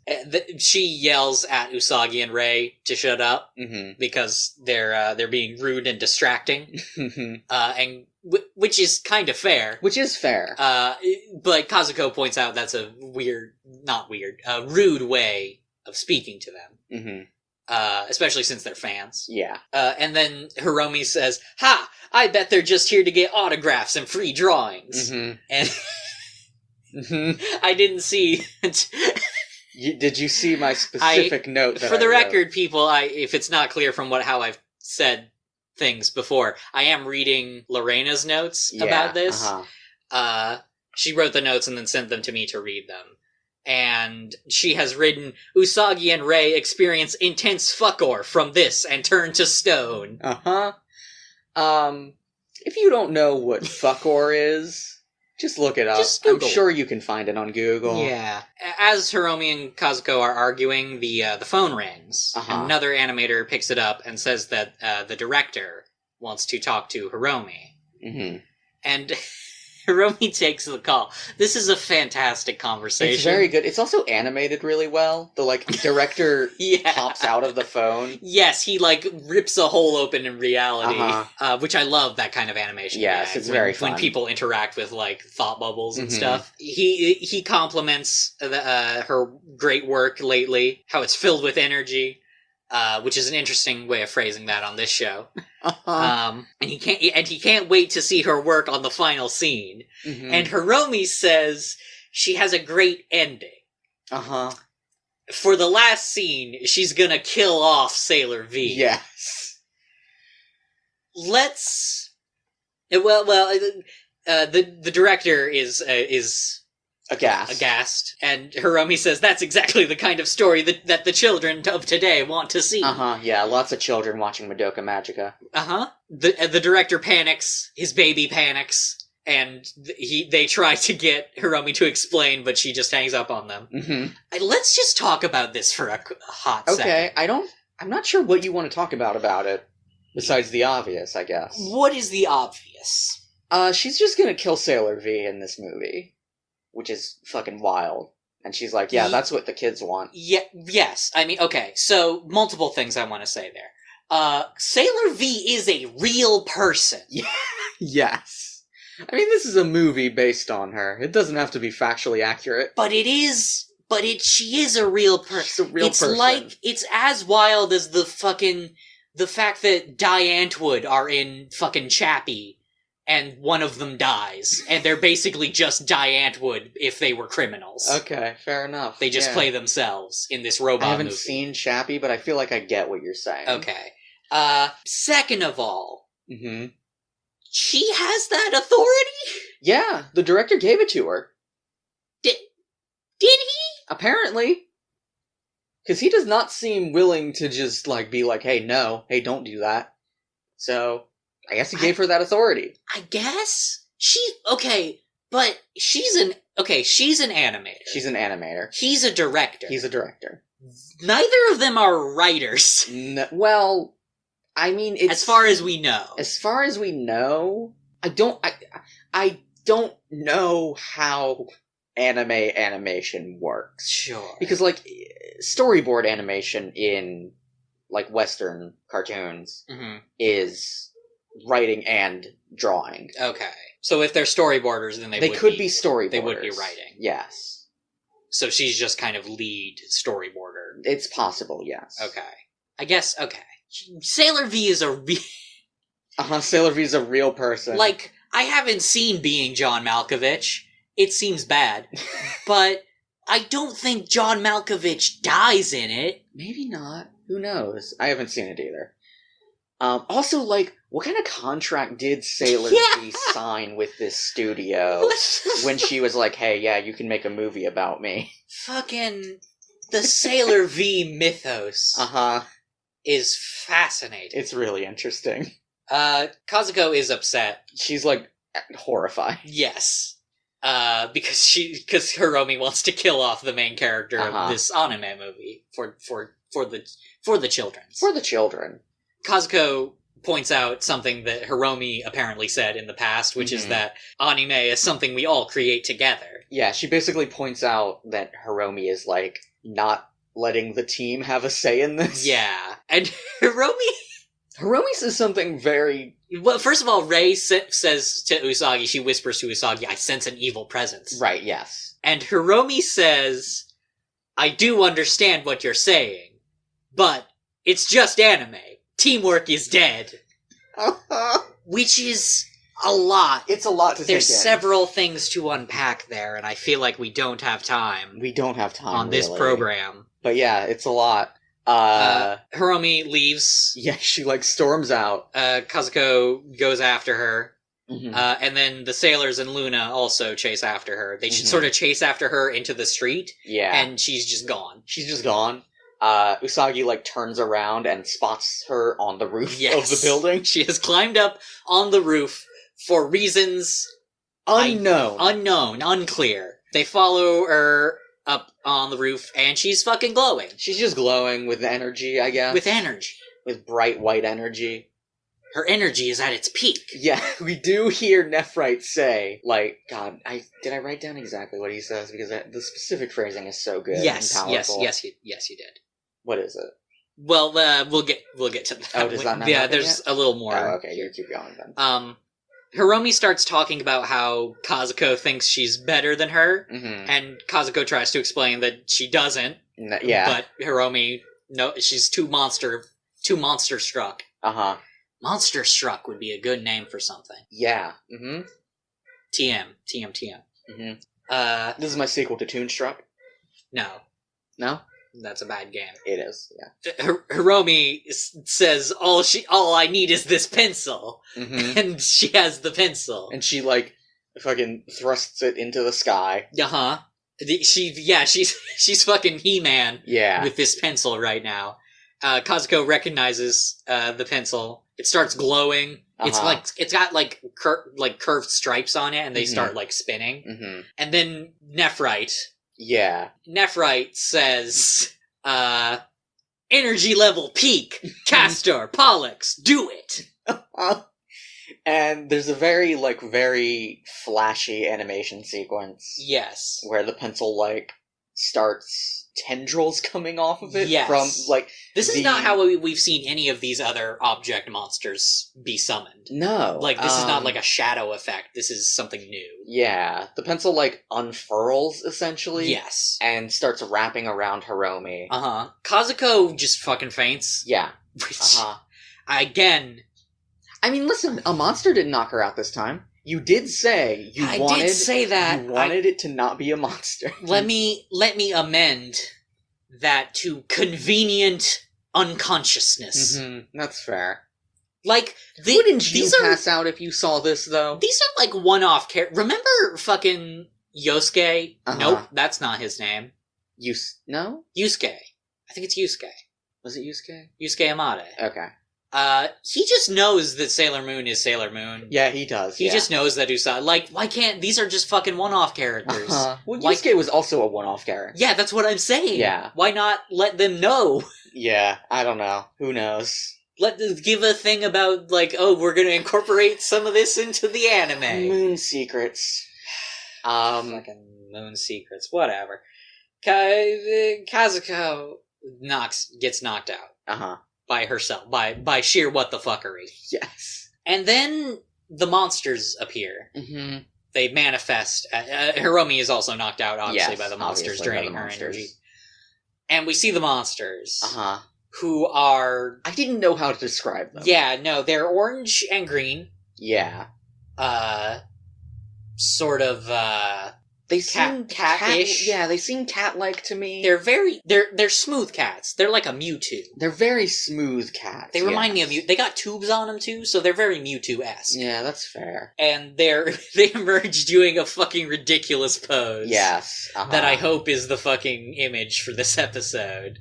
She yells at Usagi and Rei to shut up, because they're being rude and distracting. And which is kind of fair. Which is fair. But Kazuko points out that's a rude way of speaking to them. Especially since they're fans. Yeah. And then Hiromi says, ha! I bet they're just here to get autographs and free drawings. And I didn't see... Did you see my specific note that For the record, people, if it's not clear from how I've said things before, I am reading Lorena's notes about this. She wrote the notes and then sent them to me to read them. And she has written, Usagi and Rei experience intense fuckor from this and turn to stone. Uh-huh. If you don't know what fuckor is, just look it up. Just Google. I'm sure you can find it on Google. Yeah. As Hiromi and Kazuko are arguing, the phone rings. Uh-huh. Another animator picks it up and says that the director wants to talk to Hiromi. Mm-hmm. And Hiromi takes the call. This is a fantastic conversation. It's very good. It's also animated really well. The, director pops out of the phone. Yes, he, rips a hole open in reality. Uh-huh. Which I love that kind of animation. Yes, it's very fun. When people interact with, thought bubbles and stuff. He compliments her great work lately, how it's filled with energy. Which is an interesting way of phrasing that on this show. And he can't wait to see her work on the final scene. Mm-hmm. And Hiromi says she has a great ending. For the last scene, she's gonna kill off Sailor V. Yes. The director is aghast. And Hiromi says that's exactly the kind of story that the children of today want to see. Yeah, lots of children watching Madoka Magica. The director panics, his baby panics, and they try to get Hiromi to explain, but she just hangs up on them. Mm-hmm. Let's just talk about this for a hot second. Okay, I'm not sure what you want to talk about it, besides the obvious, I guess. What is the obvious? She's just gonna kill Sailor V in this movie. Which is fucking wild. And she's like, yeah, that's what the kids want. Yeah, yes. I mean, okay, so multiple things I want to say there. Sailor V is a real person. Yes. I mean, this is a movie based on her. It doesn't have to be factually accurate. She is a real person. She's a real person. It's as wild as the fact that Diantwood are in fucking Chappie. And one of them dies. And they're basically just Diantwood if they were criminals. Okay, fair enough. They just play themselves in this robot movie. I haven't seen Chappie, but I feel like I get what you're saying. Okay. Second of all, she has that authority? Yeah, the director gave it to her. Did he? Apparently. Because he does not seem willing to just, be like, hey, no, hey, don't do that. So... I guess he gave her that authority. I guess? But she's an animator. She's an animator. He's a director. He's a director. Neither of them are writers. Well, I mean, it's... As far as we know. As far as we know, I don't know how animation works. Sure. Because, storyboard animation in, Western cartoons is... writing and drawing. Okay. So if they're storyboarders, then they could be storyboarders. They would be writing. Yes. So she's just kind of lead storyboarder. It's possible, yes. Okay. I guess, okay. Sailor V is Sailor V is a real person. I haven't seen Being John Malkovich. It seems bad. But I don't think John Malkovich dies in it. Maybe not. Who knows? I haven't seen it either. Also, what kind of contract did Sailor V sign with this studio when she was like, hey, yeah, you can make a movie about me? Fucking the Sailor V mythos is fascinating. It's really interesting. Kazuko is upset. She's, horrified. Yes. Because Hiromi wants to kill off the main character of this anime movie for the children. For the children. Kazuko points out something that Hiromi apparently said in the past, which is that anime is something we all create together. Yeah, she basically points out that Hiromi is, not letting the team have a say in this. Yeah, and Hiromi says something very... Well, first of all, Rei says to Usagi, she whispers to Usagi, I sense an evil presence. Right, yes. And Hiromi says, I do understand what you're saying, but it's just anime. Teamwork is dead. Which is a lot. It's a lot to take in. There's several things to unpack there, and I feel like we don't have time. We don't have time, on this program. But yeah, it's a lot. Hiromi leaves. Yeah, she, storms out. Kazuko goes after her. Mm-hmm. And then the sailors and Luna also chase after her. They sort of chase after her into the street. Yeah. And she's just gone. She's just gone. Usagi, like, turns around and spots her on the roof of the building. She has climbed up on the roof for reasons... unclear. They follow her up on the roof, and she's fucking glowing. She's just glowing with energy, I guess. With energy. With bright white energy. Her energy is at its peak. Yeah, we do hear Nephrite say, like, God, did I write down exactly what he says? Because the specific phrasing is so good and powerful. Yes, you did. What is it? Well, we'll get to that. Oh, does that not Yeah, there's yet? a little more. Oh, okay, you keep going then. Hiromi starts talking about how Kazuko thinks she's better than her, and Kazuko tries to explain that she doesn't. Yeah. But Hiromi, no, she's too monster struck. Uh-huh. Monster struck would be a good name for something. Yeah. Mm-hmm. TM. Mm-hmm. This is my sequel to Toonstruck. No. No? That's a bad game. It is, yeah. Hiromi says, all I need is this pencil. Mm-hmm. And she has the pencil. And she, like, fucking thrusts it into the sky. Uh-huh. She's fucking He-Man. Yeah. With this pencil right now. Kazuko recognizes the pencil. It starts glowing. Uh-huh. It's got like curved stripes on it, and they start like spinning. Mm-hmm. And then Nephrite. Yeah. Nephrite says, energy level peak. Castor, Pollux, do it. And there's a very flashy animation sequence. Yes. Where the pencil, like, starts tendrils coming off of it. Yes. From, like... This is not how we've seen any of these other object monsters be summoned. No. Like, this is not like a shadow effect. This is something new. Yeah. The pencil, like, unfurls, essentially. Yes. And starts wrapping around Hiromi. Uh-huh. Kazuko just fucking faints. Yeah. Which, again... I mean, listen, a monster didn't knock her out this time. You did say I did say that. You wanted it to not be a monster. Let me amend that to convenient unconsciousness. Mm-hmm. That's fair. Like, wouldn't you pass out if you saw this, though? These are like one-off characters. Remember fucking Yosuke? Uh-huh. Nope, that's not his name. No? Yusuke. I think it's Yusuke. Was it Yusuke? Yusuke Amade. Okay. He just knows that Sailor Moon is Sailor Moon. Yeah, he does. He just knows that Usagi. Like, why can't these are just fucking one-off characters? Well, Yusuke was also a one-off character. Yeah, that's what I'm saying. Yeah. Why not let them know? Yeah, I don't know. Who knows? Give a thing about, like, oh, we're gonna incorporate some of this into the anime. Moon secrets. Fucking moon secrets. Whatever. Kazuko gets knocked out. Uh-huh. By herself. By sheer what the fuckery. Yes. And then the monsters appear. Mm-hmm. They manifest. Hiromi is also knocked out, obviously, by the monsters draining her energy. And we see the monsters. Uh-huh. Who are... I didn't know how to describe them. Yeah, no, they're orange and green. Yeah. Sort of, They seem cat-ish. Yeah, they seem cat-like to me. They're smooth cats. They're like a Mewtwo. They're very smooth cats. They remind me of Mewtwo. They got tubes on them too, so they're very Mewtwo-esque. Yeah, that's fair. And they emerge doing a fucking ridiculous pose. Yes. Uh-huh. That I hope is the fucking image for this episode.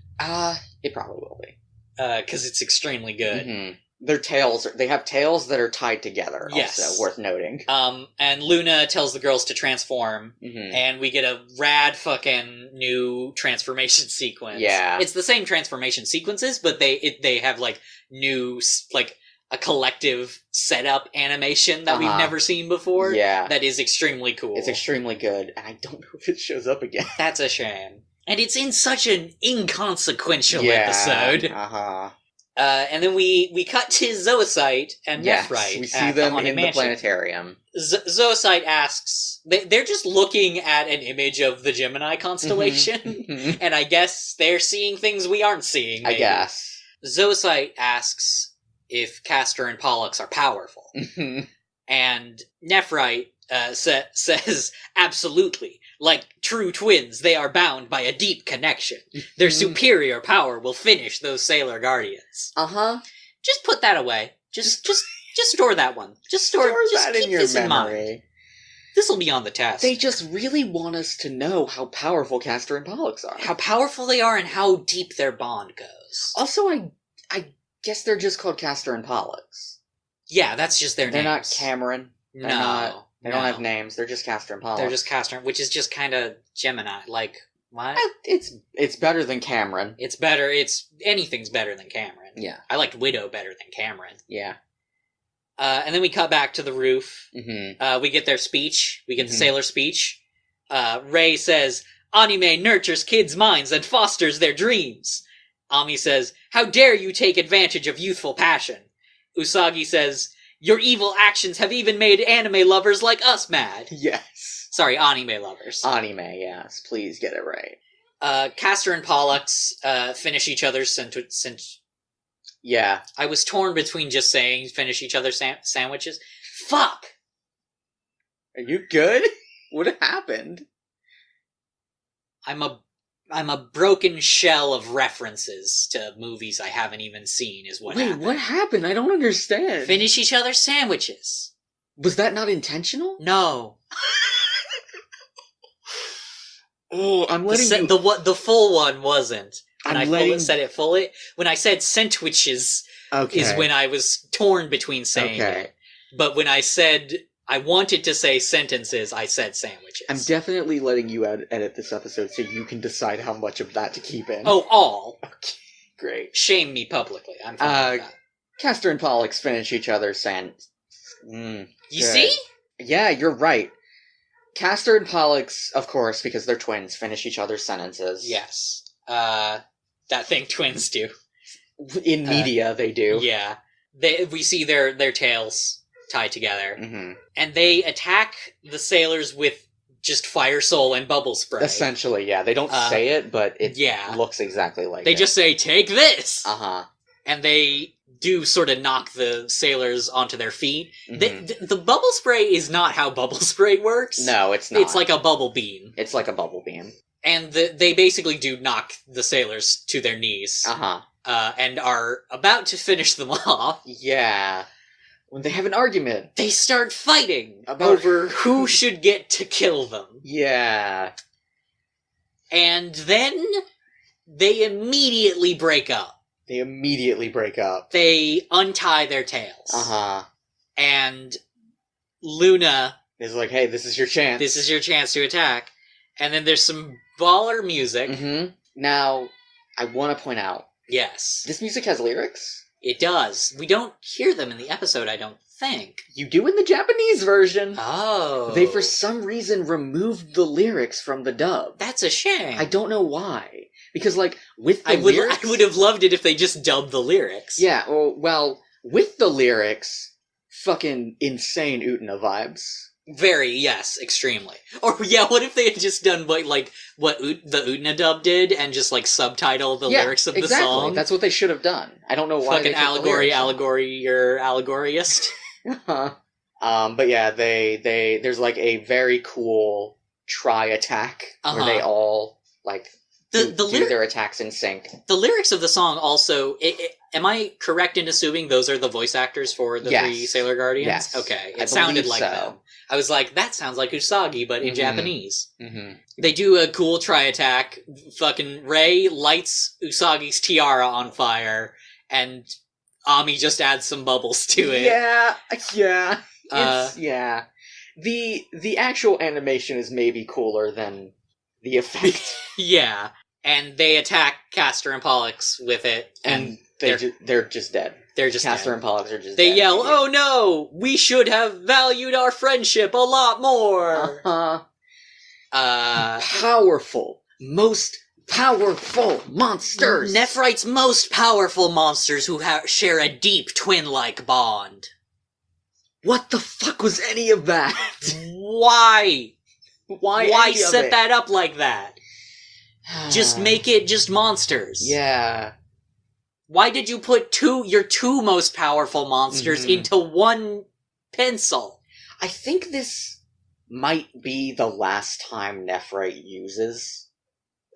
It probably will be. 'Cause it's extremely good. Mm-hmm. They have tails that are tied together, yes. Also, worth noting. And Luna tells the girls to transform, mm-hmm. and we get a rad fucking new transformation sequence. Yeah. It's the same transformation sequences, but they have, like, new, like, a collective setup animation that we've never seen before. Yeah. That is extremely cool. It's extremely good, and I don't know if it shows up again. That's a shame. And it's in such an inconsequential episode. Uh-huh. And then we cut to Zoisite and Nephrite. We see them in the planetarium. Zoisite asks... They're just looking at an image of the Gemini constellation. Mm-hmm. And I guess they're seeing things we aren't seeing, maybe. I guess. Zoisite asks if Castor and Pollux are powerful. Mm-hmm. And Nephrite says, absolutely. Like true twins, they are bound by a deep connection. Their superior power will finish those Sailor Guardians. Uh-huh. Just put that away. Just Just store that one. Just that keep in your this memory. in mind. This will be on the test. They just really want us to know how powerful Castor and Pollux are. How powerful they are and how deep their bond goes. Also, I guess they're just called Castor and Pollux. Yeah, that's just their names. They're not Cameron. They don't have names. They're just Castor and Pollux. They're just Castor, which is just kind of Gemini. Like, what? It's better than Cameron. It's better. Anything's better than Cameron. Yeah. I liked Widow better than Cameron. Yeah. And then we cut back to the roof. Mm-hmm. We get their speech. We get the sailor speech. Ray says, "Anime nurtures kids' minds and fosters their dreams." Ami says, "How dare you take advantage of youthful passion?" Usagi says, "Your evil actions have even made anime lovers like us mad." Yes. Sorry, anime lovers. Anime, yes. Please get it right. Castor and Pollux finish each other's Yeah. I was torn between just saying finish each other's sandwiches. Fuck! Are you good? What happened? I'm a broken shell of references to movies I haven't even seen is what happened. Wait, what happened? I don't understand. Finish each other's sandwiches. Was that not intentional? No. Oh, I'm letting you... The full one wasn't. When said it fully. When I said sandwiches is when I was torn between saying it. But when I said I wanted to say sentences, I said sandwiches. I'm definitely letting you edit this episode so you can decide how much of that to keep in. Oh, all. Okay, great. Shame me publicly. I'm fine with that. Castor and Pollux finish each other's you see? Yeah, you're right. Castor and Pollux, of course, because they're twins, finish each other's sentences. Yes. That thing twins do. In media, they do. Yeah. We see their tails tied together. Mm-hmm. And they attack the sailors with just fire soul and bubble spray. Essentially, yeah. They don't say it, but it looks exactly like They just say, "Take this!" Uh-huh. And they do sort of knock the sailors onto their feet. Mm-hmm. The bubble spray is not how bubble spray works. No, it's not. It's like a bubble beam. It's like a bubble beam. And they basically do knock the sailors to their knees. Uh-huh. And are about to finish them off. Yeah. When they have an argument. They start fighting over who should get to kill them. Yeah. And then they immediately break up. They untie their tails. Uh-huh. And Luna is like, "Hey, this is your chance. This is your chance to attack." And then there's some baller music. Mm-hmm. Now, I want to point out. Yes. This music has lyrics? It does. We don't hear them in the episode, I don't think. You do in the Japanese version. Oh. They, for some reason, removed the lyrics from the dub. That's a shame. I don't know why. Because, like, with the lyrics... I would have loved it if they just dubbed the lyrics. Yeah, well, with the lyrics, fucking insane Utena vibes. Very, yes, extremely. Or, yeah, what if they had just done what the Utena dub did and just, like, subtitle the lyrics of the song? That's what they should have done. I don't know why fucking allegory, you're allegoriist. But yeah, there's, like, a very cool tri-attack where they all, like... do their attacks in sync. The lyrics of the song also... am I correct in assuming those are the voice actors for the three Sailor Guardians? Yes. Okay, it sounded like them. I was like, that sounds like Usagi, but in Japanese. Mm-hmm. They do a cool tri-attack. Fucking Ray lights Usagi's tiara on fire, and Ami just adds some bubbles to it. Yeah. Yeah. The actual animation is maybe cooler than the effect. Yeah. And they attack Castor and Pollux with it, and they're just dead. They're just Castor and Pollux are just They dead. yell, "Oh no! We should have valued our friendship a lot more!" Powerful. Most powerful monsters! Nephrite's most powerful monsters who share a deep twin-like bond. What the fuck was any of that? Why? Why set it? that up like that? Just make it just monsters. Yeah. Why did you put your two most powerful monsters into one pencil? I think this might be the last time Nephrite uses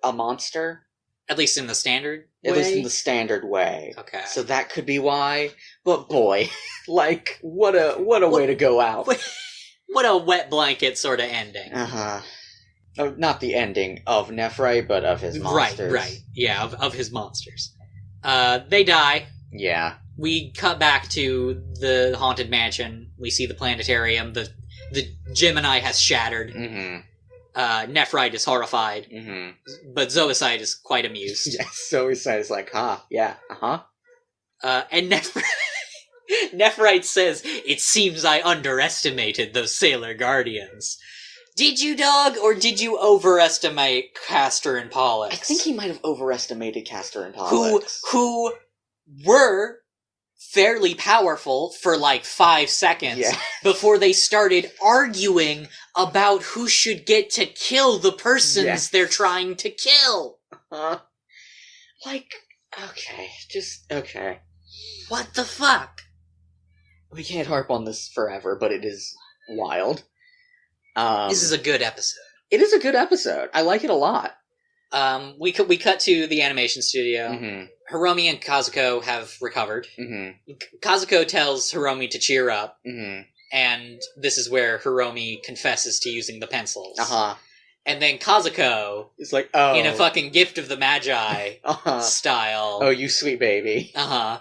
a monster. At least in the standard way? At least in the standard way. Okay. So that could be why. But boy, like, what a way to go out. What a wet blanket sort of ending. Uh-huh. Oh, not the ending of Nephrite, but of his monsters. Right. Yeah, of his monsters. They die. Yeah. We cut back to the haunted mansion. We see the planetarium. The Gemini has shattered. Mm-hmm. Nephrite is horrified. Mm-hmm. But Zoicide is quite amused. Yes, Zoicide is like, yeah, uh-huh. And Nephrite says, "It seems I underestimated those Sailor Guardians." Did you, dog, or did you overestimate Castor and Pollux? I think he might have overestimated Castor and Pollux. Who were fairly powerful for like 5 seconds before they started arguing about who should get to kill the persons they're trying to kill. Like, okay. What the fuck? We can't harp on this forever, but it is wild. This is a good episode. It is a good episode. I like it a lot. We cut to the animation studio. Mm-hmm. Hiromi and Kazuko have recovered. Mm-hmm. Kazuko tells Hiromi to cheer up. Mm-hmm. And this is where Hiromi confesses to using the pencils. Uh-huh. And then Kazuko is like, in a fucking Gift of the Magi style. Oh, you sweet baby. Uh-huh.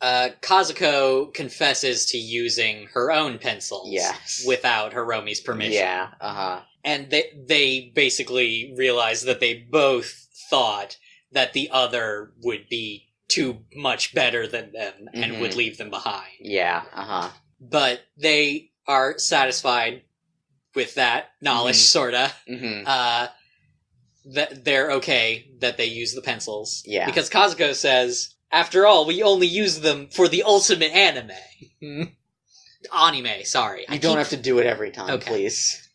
Kazuko confesses to using her own pencils. Yes. Without Hiromi's permission. Yeah, uh-huh. And they basically realized that they both thought that the other would be too much better than them and would leave them behind. Yeah, uh-huh. But they are satisfied with that knowledge, sorta. Mm-hmm. That they're okay that they use the pencils. Yeah. Because Kazuko says, after all, we only use them for the ultimate anime. Anime, sorry. You don't have to do it every time, please.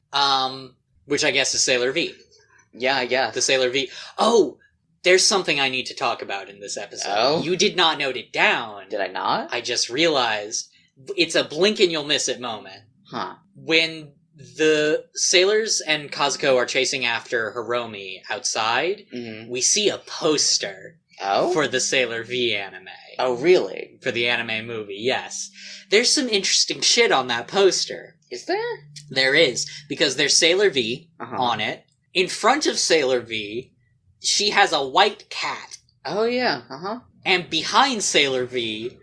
Which I guess is Sailor V. Yeah, I guess. The Sailor V. Oh, there's something I need to talk about in this episode. Oh? You did not note it down. Did I not? I just realized it's a blink and you'll miss it moment. Huh. When the sailors and Kazuko are chasing after Hiromi outside, we see a poster for the Sailor V anime. Oh, really? For the anime movie, yes. There's some interesting shit on that poster. Is there? There is, because there's Sailor V on it. In front of Sailor V, she has a white cat. Oh, yeah, uh-huh. And behind Sailor V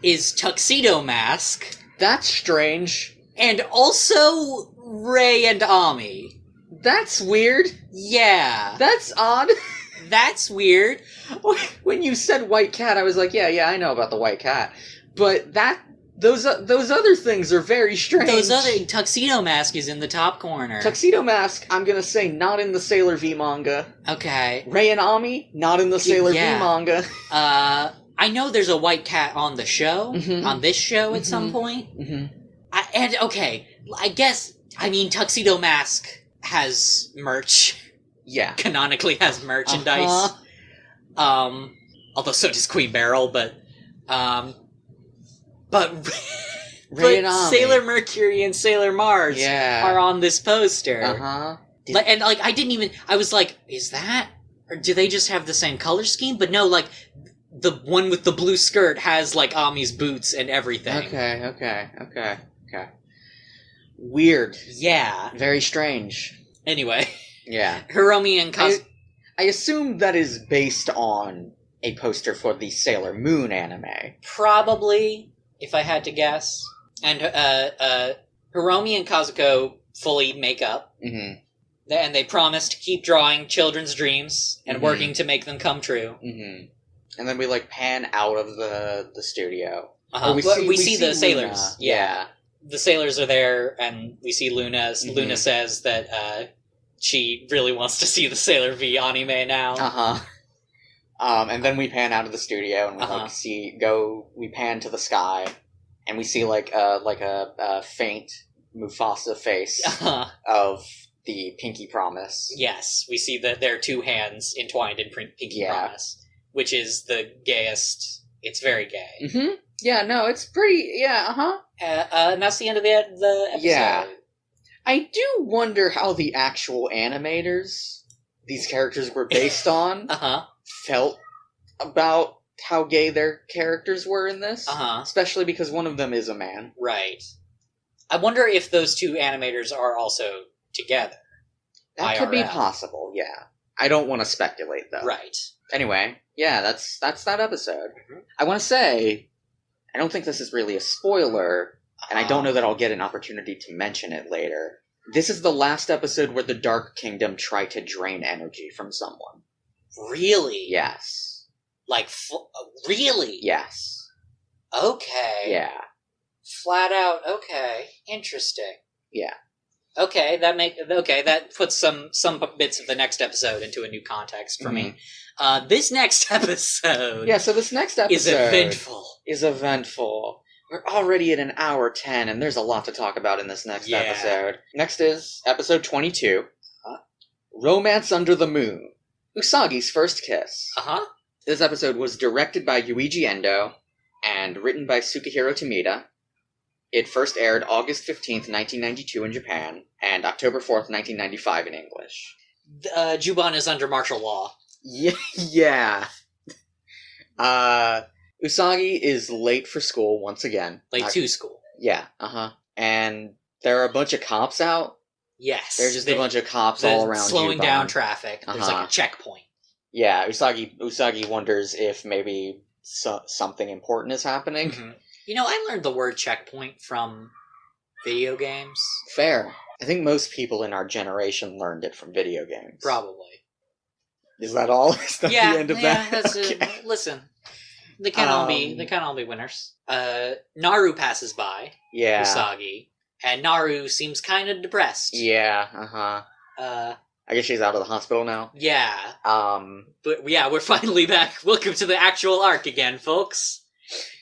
is Tuxedo Mask. That's strange. And also Ray and Ami. That's weird. Yeah. That's odd. That's weird. When you said white cat, I was like, yeah, I know about the white cat. But those other things are very strange. Tuxedo Mask is in the top corner. Tuxedo Mask, I'm gonna say, not in the Sailor V manga. Okay. Ray and Ami, not in the Sailor V manga. I know there's a white cat on the show, on this show at some point. I guess, Tuxedo Mask has merch. Yeah. Canonically has merchandise. Although so does Queen Beryl, but Ray and Ami. Sailor Mercury and Sailor Mars are on this poster. Uh-huh. I didn't even, I was like, is that, or do they just have the same color scheme? But no, like, the one with the blue skirt has, like, Ami's boots and everything. Okay. Weird. Yeah. Very strange. Anyway. Yeah. Hiromi and I assume that is based on a poster for the Sailor Moon anime. Probably, if I had to guess. And Hiromi and Kazuko fully make up. Mm-hmm. And they promise to keep drawing children's dreams and working to make them come true. Mm-hmm. And then we, pan out of the studio. Uh-huh. We see the sailors. Yeah. The sailors are there, and we see Luna. Mm-hmm. Luna says that she really wants to see the Sailor V anime now. Uh-huh. And then we pan out of the studio, and we we pan to the sky, and we see, a faint Mufasa face of the Pinky Promise. Yes, we see that there are two hands entwined in Pinky Promise, which is the gayest. It's very gay. Mm-hmm. Yeah, no, it's pretty. Yeah, uh-huh. And that's the end of the episode. Yeah. I do wonder how the actual animators, these characters were based on felt about how gay their characters were in this. Especially because one of them is a man. Right. I wonder if those two animators are also together. That could be possible, yeah. I don't want to speculate, though. Right. Anyway, yeah, that's that episode. I want to say, I don't think this is really a spoiler, and I don't know that I'll get an opportunity to mention it later. This is the last episode where the Dark Kingdom try to drain energy from someone. Really? Yes. Like, really? Yes. Okay. Yeah. Flat out, okay. Interesting. Yeah. Okay, that puts some bits of the next episode into a new context for me. This next episode... Yeah, so this next episode... Is eventful. We're already at an hour 10, and there's a lot to talk about in this next episode. Next is episode 22. Romance Under the Moon. Usagi's First Kiss. This episode was directed by Yuichi Endo and written by Tsukihiro Tomita. It first aired August 15th, 1992 in Japan, and October 4th, 1995 in English. Juban is under martial law. Yeah. Usagi is late for school once again. Late to school. Yeah, And there are a bunch of cops out. Yes. There's just a bunch of cops all around slowing Juban. Down traffic. There's like a checkpoint. Yeah, Usagi wonders if maybe something important is happening. You know, I learned the word checkpoint from video games. Fair. I think most people in our generation learned it from video games. Probably. Is that all? Is that the end of that? That's it. Listen, they can't all be winners. Naru passes by. Yeah. Usagi, and Naru seems kind of depressed. Yeah. I guess she's out of the hospital now. Yeah. But yeah, we're finally back. Welcome to the actual arc again, folks.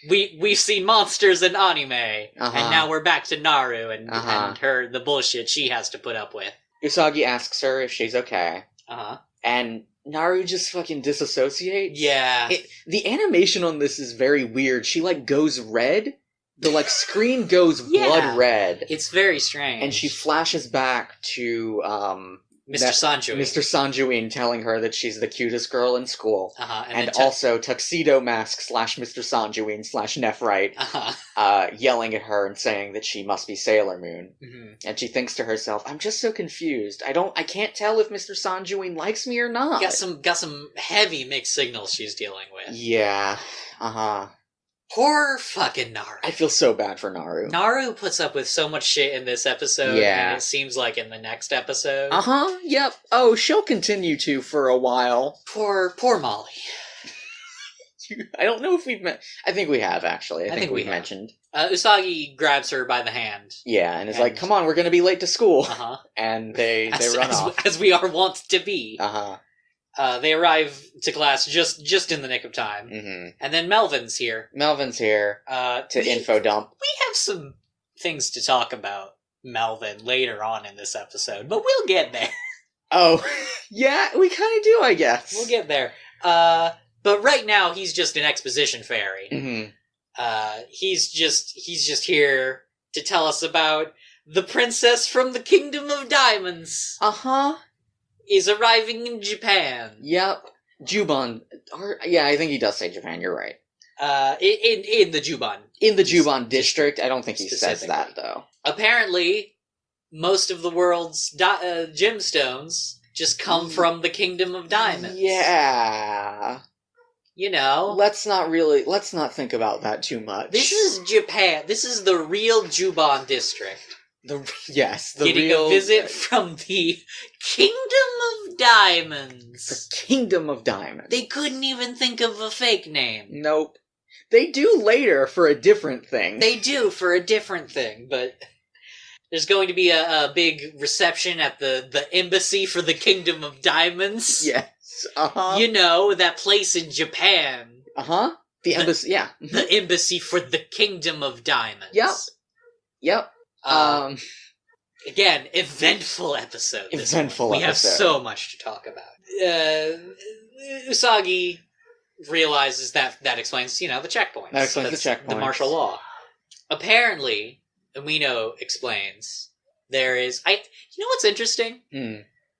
We've seen monsters in anime, and now we're back to Naru and her the bullshit she has to put up with. Usagi asks her if she's okay. And Naru just fucking disassociates. Yeah. The animation on this is very weird. She goes red. The screen goes blood red. It's very strange. And she flashes back to Mr. Sanjuin. Mr. Sanjuin telling her that she's the cutest girl in school. And also Tuxedo Mask / Mr. Sanjuin / Nephrite yelling at her and saying that she must be Sailor Moon. And she thinks to herself, I'm just so confused. I can't tell if Mr. Sanjuin likes me or not. Got some heavy mixed signals she's dealing with. Yeah. Poor fucking Naru. I feel so bad for Naru. Naru puts up with so much shit in this episode, and it seems like in the next episode. Yep. Oh, she'll continue to for a while. Poor Molly. I don't know if we've I think we have, actually. I think we've mentioned. Usagi grabs her by the hand. Yeah, and is like, come on, we're gonna be late to school. And they run off. As we are wont to be. They arrive to class just in the nick of time. And then Melvin's here. To info dump. We have some things to talk about Melvin later on in this episode, but we'll get there. Oh, yeah, we kind of do, I guess. We'll get there. But right now, he's just an exposition fairy. He's just here to tell us about the princess from the Kingdom of Diamonds. Is arriving in Japan. Yep. Juban. I think he does say Japan, you're right. In the Juban. In the Juban district. I don't think he says that, though. Apparently, most of the world's gemstones just come from the Kingdom of Diamonds. Yeah. You know. Let's not think about that too much. This is Japan. This is the real Juban district. Getting a visit from the Kingdom of Diamonds. The Kingdom of Diamonds. They couldn't even think of a fake name. Nope. They do later for a different thing. But there's going to be a big reception at the embassy for the Kingdom of Diamonds. Yes. You know, that place in Japan. The embassy, yeah. The embassy for the Kingdom of Diamonds. Yep. Again, eventful episode. We have so much to talk about. Usagi realizes that explains, the checkpoints. That explains the checkpoints. The martial law. Apparently, Umino explains, there is... You know what's interesting?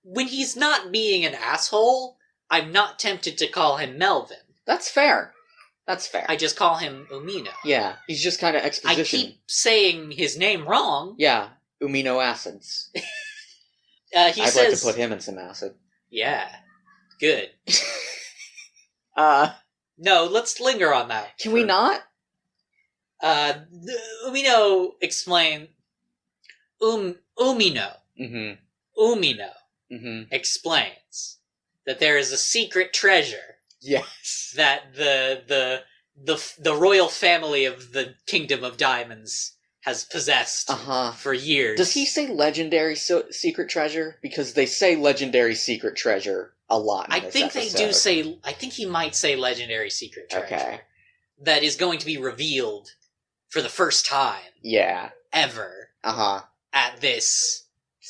when he's not being an asshole, I'm not tempted to call him Melvin. That's fair. That's fair. I just call him Umino. Yeah, he's just kind of exposition. I keep saying his name wrong. Yeah, Umino acids. I'd like to put him in some acid. Yeah, good. No, let's linger on that. Can we not? Umino explain. Umino. Mm-hmm. Umino explains that there is a secret treasure. Yes. That the royal family of the Kingdom of Diamonds has possessed for years. Does he say legendary secret treasure? Because they say legendary secret treasure a lot in this episode. They do say... I think he might say legendary secret treasure. Okay. That is going to be revealed for the first time. Yeah. Ever. At this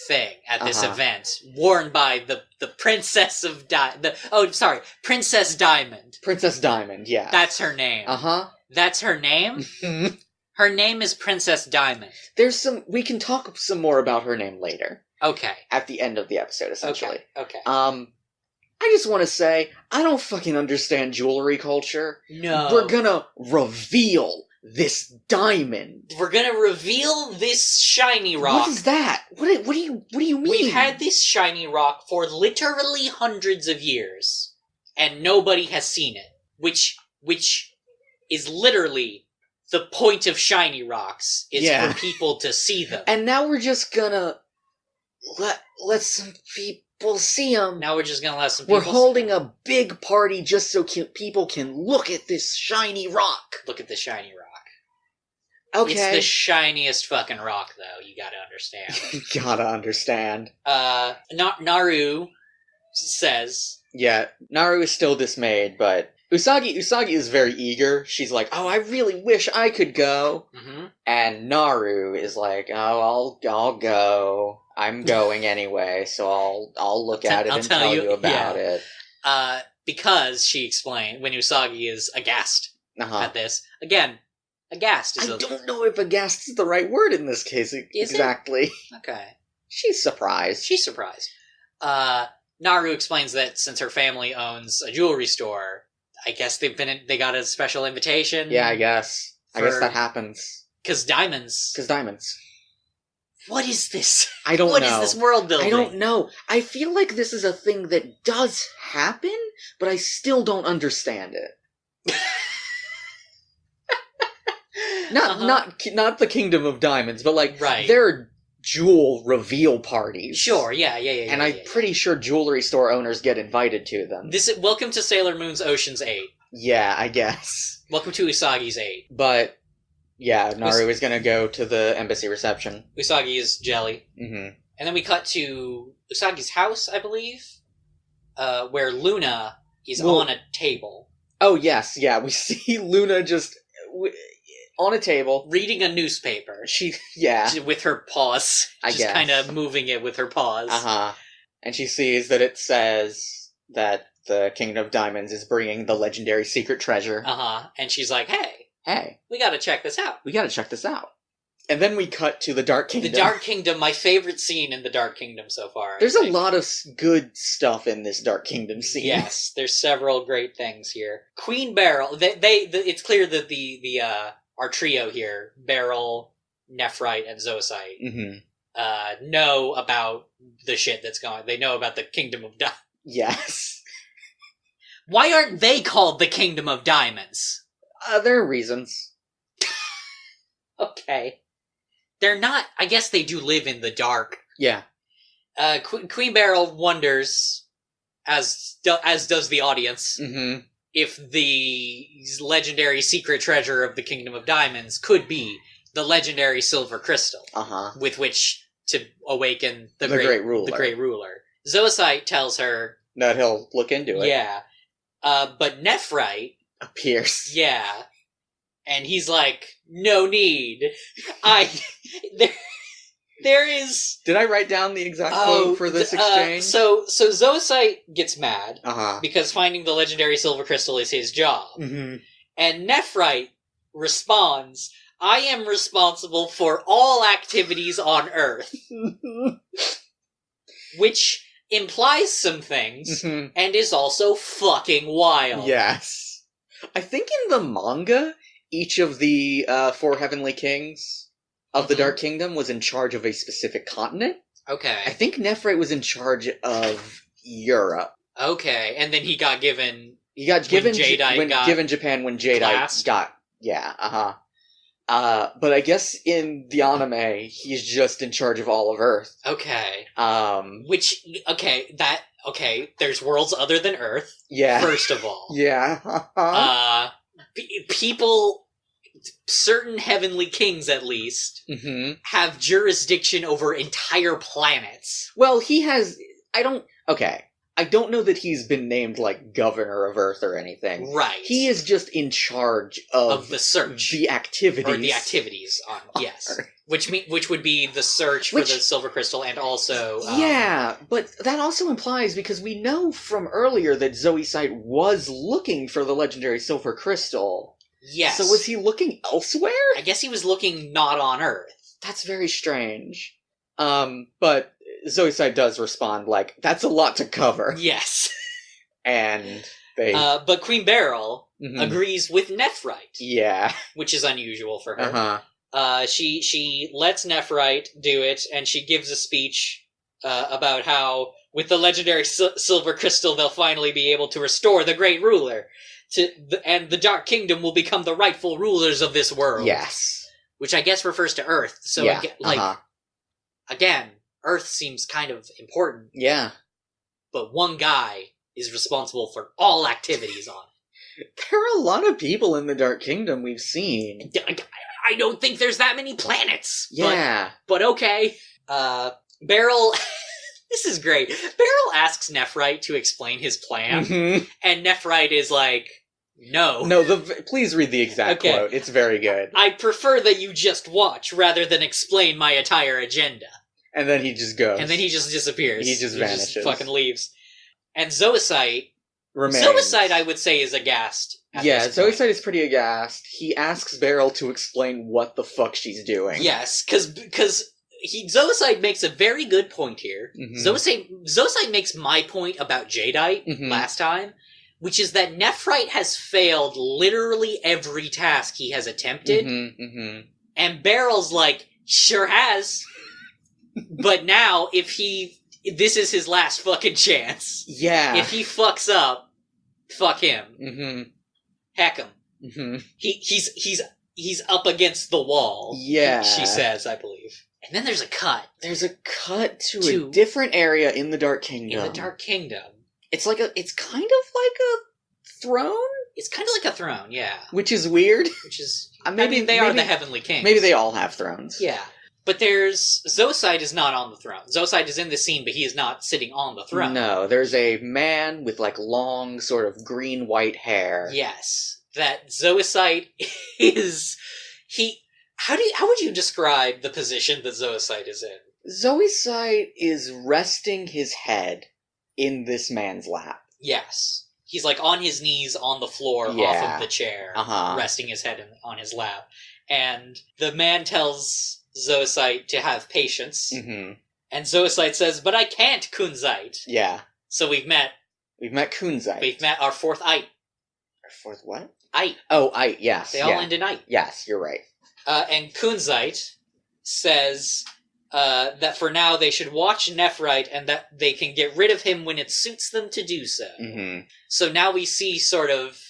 thing, at this event, worn by the Princess of Princess Diamond. Princess Diamond, yeah. That's her name. That's her name? Her name is Princess Diamond. We can talk some more about her name later. Okay. At the end of the episode, essentially. Okay. I just want to say, I don't fucking understand jewelry culture. No. We're gonna reveal this diamond. We're gonna reveal this shiny rock. What is that? What do you mean? We've had this shiny rock for literally hundreds of years, and nobody has seen it. Which is literally the point of shiny rocks, is for people to see them. And now we're just gonna let some people see them. Now we're just gonna let some people We're holding a big party just so people can look at this shiny rock. Look at the shiny rock. Okay. It's the shiniest fucking rock, though. You gotta understand. You gotta understand. Naru says... Yeah, Naru is still dismayed, but Usagi is very eager. She's like, oh, I really wish I could go. And Naru is like, oh, I'll go. I'm going anyway, so I'll look at it and tell you about it. Because, she explained, when Usagi is aghast at this, again... Aghast is I don't know if aghast is the right word in this case exactly. Okay. She's surprised. Naru explains that since her family owns a jewelry store, I guess they got a special invitation. Yeah, I guess that happens. Because diamonds. What is this? I don't know. What is this world building? I don't know. I feel like this is a thing that does happen, but I still don't understand it. Not the Kingdom of Diamonds, but there are jewel reveal parties. Sure, yeah. And I'm pretty sure jewelry store owners get invited to them. Welcome to Sailor Moon's Ocean's 8. Yeah, I guess. Welcome to Usagi's 8. But, yeah, Naru is gonna go to the embassy reception. Usagi is jelly. And then we cut to Usagi's house, I believe, where Luna is on a table. Oh, yes, yeah, we see Luna just... on a table. Reading a newspaper. With her paws. Just kind of moving it with her paws. And she sees that it says that the Kingdom of Diamonds is bringing the legendary secret treasure. And she's like, hey. We gotta check this out. And then we cut to the Dark Kingdom. The Dark Kingdom, my favorite scene in the Dark Kingdom so far. There's a lot of good stuff in this Dark Kingdom scene. Yes, there's several great things here. Queen Beryl, it's clear that our trio here, Beryl, Nephrite, and Zoisite, know about the shit that's going on. They know about the Kingdom of Diamonds. Yes. Why aren't they called the Kingdom of Diamonds? There are reasons. Okay. They're not... I guess they do live in the dark. Yeah. Queen Beryl wonders, as does the audience, if the legendary secret treasure of the Kingdom of Diamonds could be the legendary silver crystal, with which to awaken the great ruler. Zoisite tells her that he'll look into it. Yeah, but Nephrite appears. Yeah, and he's like, "No need. There is..." Did I write down the exact quote for this exchange? So Zoisite gets mad because finding the legendary silver crystal is his job. And Nephrite responds, "I am responsible for all activities on Earth." Which implies some things, Mhm. and is also fucking wild. Yes. I think in the manga, each of the 4 Heavenly Kings of the Dark Kingdom was in charge of a specific continent. Okay. I think Nephrite was in charge of Europe. Okay, and then he got given... He got given given Japan when Jadeite got... Yeah, but I guess in the anime, he's just in charge of all of Earth. Okay. There's worlds other than Earth. Yeah. First of all. Yeah. People, certain heavenly kings at least, have jurisdiction over entire planets. Well, he has... I don't know that he's been named, like, governor of Earth or anything. Right. He is just in charge of the search. The activities. Or the activities on yes. Which would be the search for the Silver Crystal and also... yeah, but that also implies, because we know from earlier that Zoisite was looking for the legendary Silver Crystal. Yes. So was he looking elsewhere? I guess he was looking not on Earth. That's very strange. But Zoisite does respond like, that's a lot to cover. Yes. And they... but Queen Beryl agrees with Nephrite. Yeah. Which is unusual for her. She lets Nephrite do it, and she gives a speech about how, with the legendary Silver Crystal, they'll finally be able to restore the Great Ruler, and the Dark Kingdom will become the rightful rulers of this world. Yes. Which I guess refers to Earth. So, yeah. Again, Earth seems kind of important. Yeah. But one guy is responsible for all activities on it. There are a lot of people in the Dark Kingdom we've seen. I don't think there's that many planets. Yeah. But okay. Beryl... This is great. Beryl asks Nephrite to explain his plan, and Nephrite is like, no. No, please read the exact quote. It's very good. I prefer that you just watch rather than explain my entire agenda. And then he just goes. And then he just disappears. He just vanishes. Just fucking leaves. And Zoisite... remains. Zoisite, I would say, is aghast. Yeah, Zoisite is pretty aghast. He asks Beryl to explain what the fuck she's doing. Yes, because Zoisite makes a very good point here. Zoisite makes my point about Jadeite last time, which is that Nephrite has failed literally every task he has attempted. And Beryl's like, sure has. But now, this is his last fucking chance. Yeah. If he fucks up, fuck him. Heck him. He's up against the wall. Yeah. She says, I believe. And then there's a cut. There's a cut to a different area in the Dark Kingdom. In the Dark Kingdom. It's kind of like a throne? It's kind of like a throne, yeah. Which is weird. Which is... maybe they are the Heavenly Kings. Maybe they all have thrones. Yeah. But Zoisite is not on the throne. Zoisite is in the scene, but he is not sitting on the throne. No, there's a man with, like, long, sort of green-white hair. Yes. That Zoisite is... How would you describe the position that Zoisite is in? Zoisite is resting his head in this man's lap. Yes. He's, like, on his knees on the floor off of the chair, resting his head on his lap. And the man tells Zoisite to have patience. And Zoisite says, but I can't, Kunzite. Yeah. So we've met Kunzite. We've met our fourth Ite. Our fourth what? Ite. Oh, Ite, yes. They all end in Ite. Yes, you're right. And Kunzite says that for now they should watch Nephrite and that they can get rid of him when it suits them to do so. So now we see sort of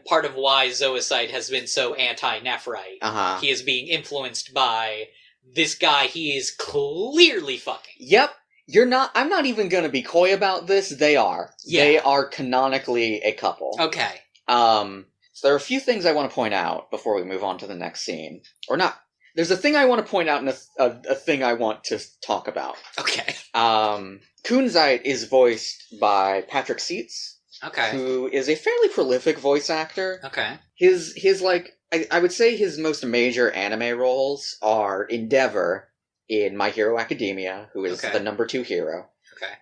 part of why Zoisite has been so anti-Nephrite. He is being influenced by this guy he is clearly fucking. Yep. I'm not even gonna be coy about this. They are. Yeah. They are canonically a couple. Okay. So there are a few things I want to point out before we move on to the next scene. Or not. There's a thing I want to point out and a thing I want to talk about. Okay. Kunzite is voiced by Patrick Seitz. Okay. Who is a fairly prolific voice actor. Okay. His like, I would say his most major anime roles are Endeavor in My Hero Academia, who is the number 2 hero. Okay.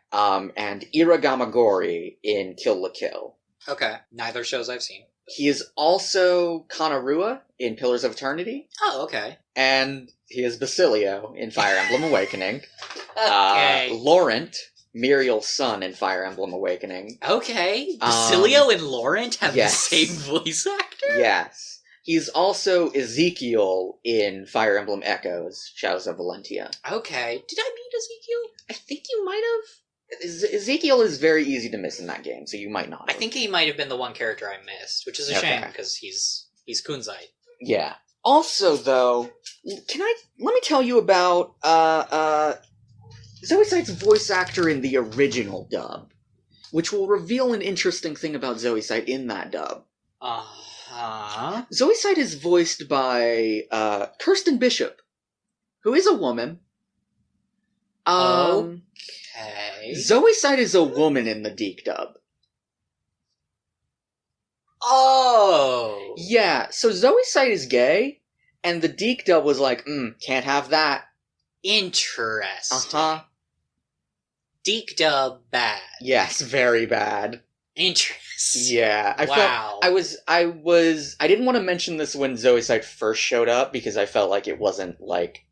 And Iragamagori in Kill la Kill. Okay. Neither shows I've seen. He is also Kanarua in Pillars of Eternity. Oh, okay. And he is Basilio in Fire Emblem Awakening. Okay. Laurent, Muriel's son in Fire Emblem Awakening. Okay. Basilio and Laurent have the same voice actor? Yes. He's also Ezekiel in Fire Emblem Echoes, Shadows of Valentia. Okay. Did I meet Ezekiel? I think you might have. Ezekiel is very easy to miss in that game, so you might not have. I think he might have been the one character I missed, which is a shame, because he's Kunzite. Yeah. Also, though, let me tell you about, Zoiside's voice actor in the original dub, which will reveal an interesting thing about Zoiside in that dub. Uh-huh. Zoiside is voiced by, Kirsten Bishop, who is a woman. Okay. Zoiside is a woman in the Deke dub. Oh! Yeah, so Zoiside is gay, and the Deke dub was like, can't have that. Interesting. Uh-huh. Deke dub bad. Yes, very bad. Interesting. Yeah. I didn't want to mention this when Zoiside first showed up, because I felt like it wasn't, like,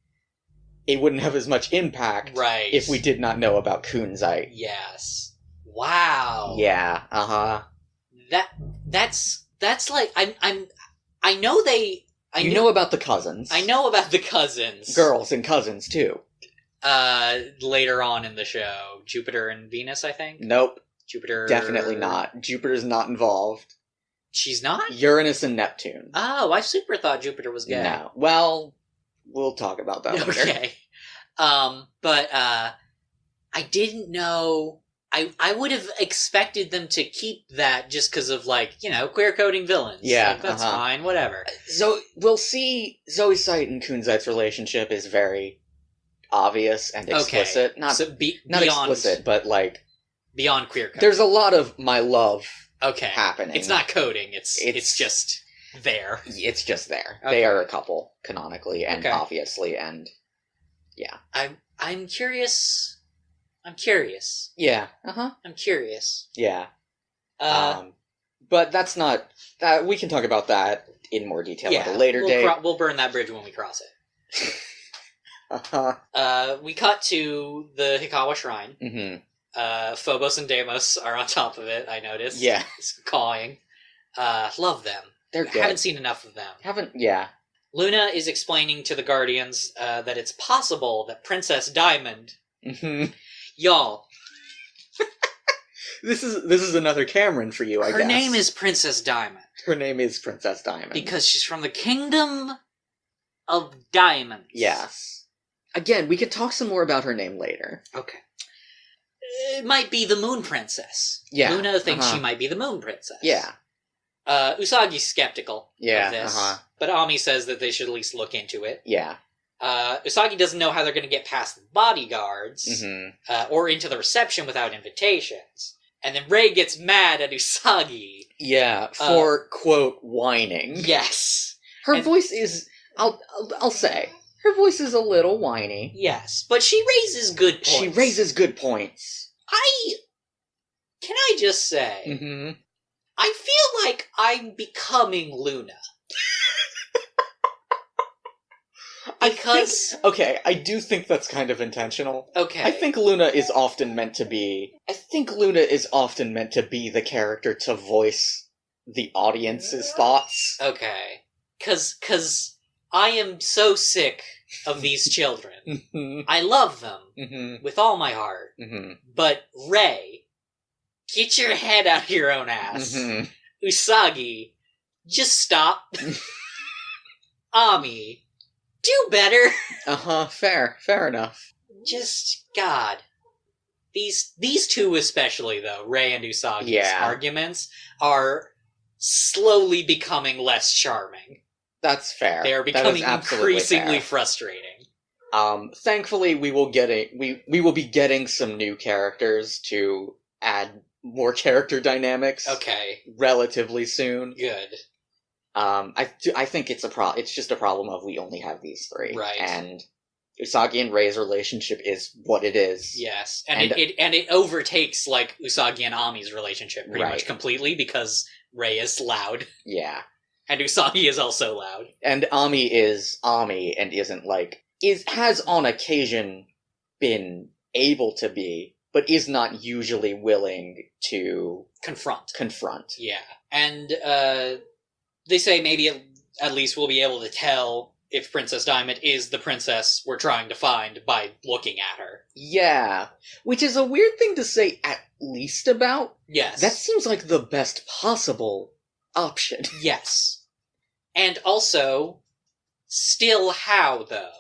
it wouldn't have as much impact if we did not know about Kunzite. Yes. Wow. Yeah, uh-huh. That's like, I know they... You know about the cousins. I know about the cousins. Girls and cousins, too. Later on in the show. Jupiter and Venus, I think? Nope. Jupiter... Definitely not. Jupiter's not involved. She's not? Uranus and Neptune. Oh, I super thought Jupiter was gay. No. Well, we'll talk about that later. Okay. But, I didn't know... I would have expected them to keep that just because of, like, queer coding villains. Yeah, like, that's fine, whatever. So, we'll see Zoisite and Kunzite's relationship is very obvious and explicit. Okay. Not, so not beyond, explicit, but, like... Beyond queer coding. There's a lot of my love happening. It's not coding, it's just there. It's just there. Okay. They are a couple, canonically and obviously, and... Yeah. I'm curious... Yeah. Uh-huh. I'm curious. Yeah. But that's not... we can talk about that in more detail at a later date. We'll burn that bridge when we cross it. We cut to the Hikawa Shrine. Mm-hmm. Phobos and Deimos are on top of it, I noticed. Yeah. It's cawing. Love them. They're good. Haven't seen enough of them. Yeah. Luna is explaining to the Guardians that it's possible that Princess Diamond... Mm-hmm. Y'all. This is another Cameron for you, I guess. Her name is Princess Diamond. Her name is Princess Diamond. Because she's from the Kingdom of Diamonds. Yes. Again, we could talk some more about her name later. Okay. It might be the Moon Princess. Yeah. Luna thinks she might be the Moon Princess. Yeah. Usagi's skeptical of this. But Ami says that they should at least look into it. Yeah. Usagi doesn't know how they're going to get past the bodyguards or into the reception without invitations. And then Rei gets mad at Usagi. Yeah, for, quote, whining. Yes. Her voice is, I'll say, her voice is a little whiny. Yes, but she raises good points. She raises good points. Can I just say, I feel like I'm becoming Luna. Because... I do think that's kind of intentional. Okay. I think Luna is often meant to be the character to voice the audience's thoughts. Okay. Because I am so sick of these children. I love them with all my heart. But Rei, get your head out of your own ass. Usagi, just stop. Ami, do better. Fair enough. Just, God. These two especially, though, Rei and Usagi's arguments, are slowly becoming less charming. That's fair. They are becoming increasingly frustrating. Thankfully, we will be getting some new characters to add more character dynamics. Okay. Relatively soon. Good. I think it's just a problem of we only have these three. Right. And Usagi and Rei's relationship is what it is. Yes. And it overtakes, like, Usagi and Ami's relationship pretty much completely because Rei is loud. Yeah. And Usagi is also loud. And Ami is Ami and isn't, like... has on occasion been able to be, but is not usually willing to confront. Yeah. And they say maybe at least we'll be able to tell if Princess Diamond is the princess we're trying to find by looking at her. Yeah. Which is a weird thing to say at least about. Yes. That seems like the best possible option. Yes. And also, still how, though?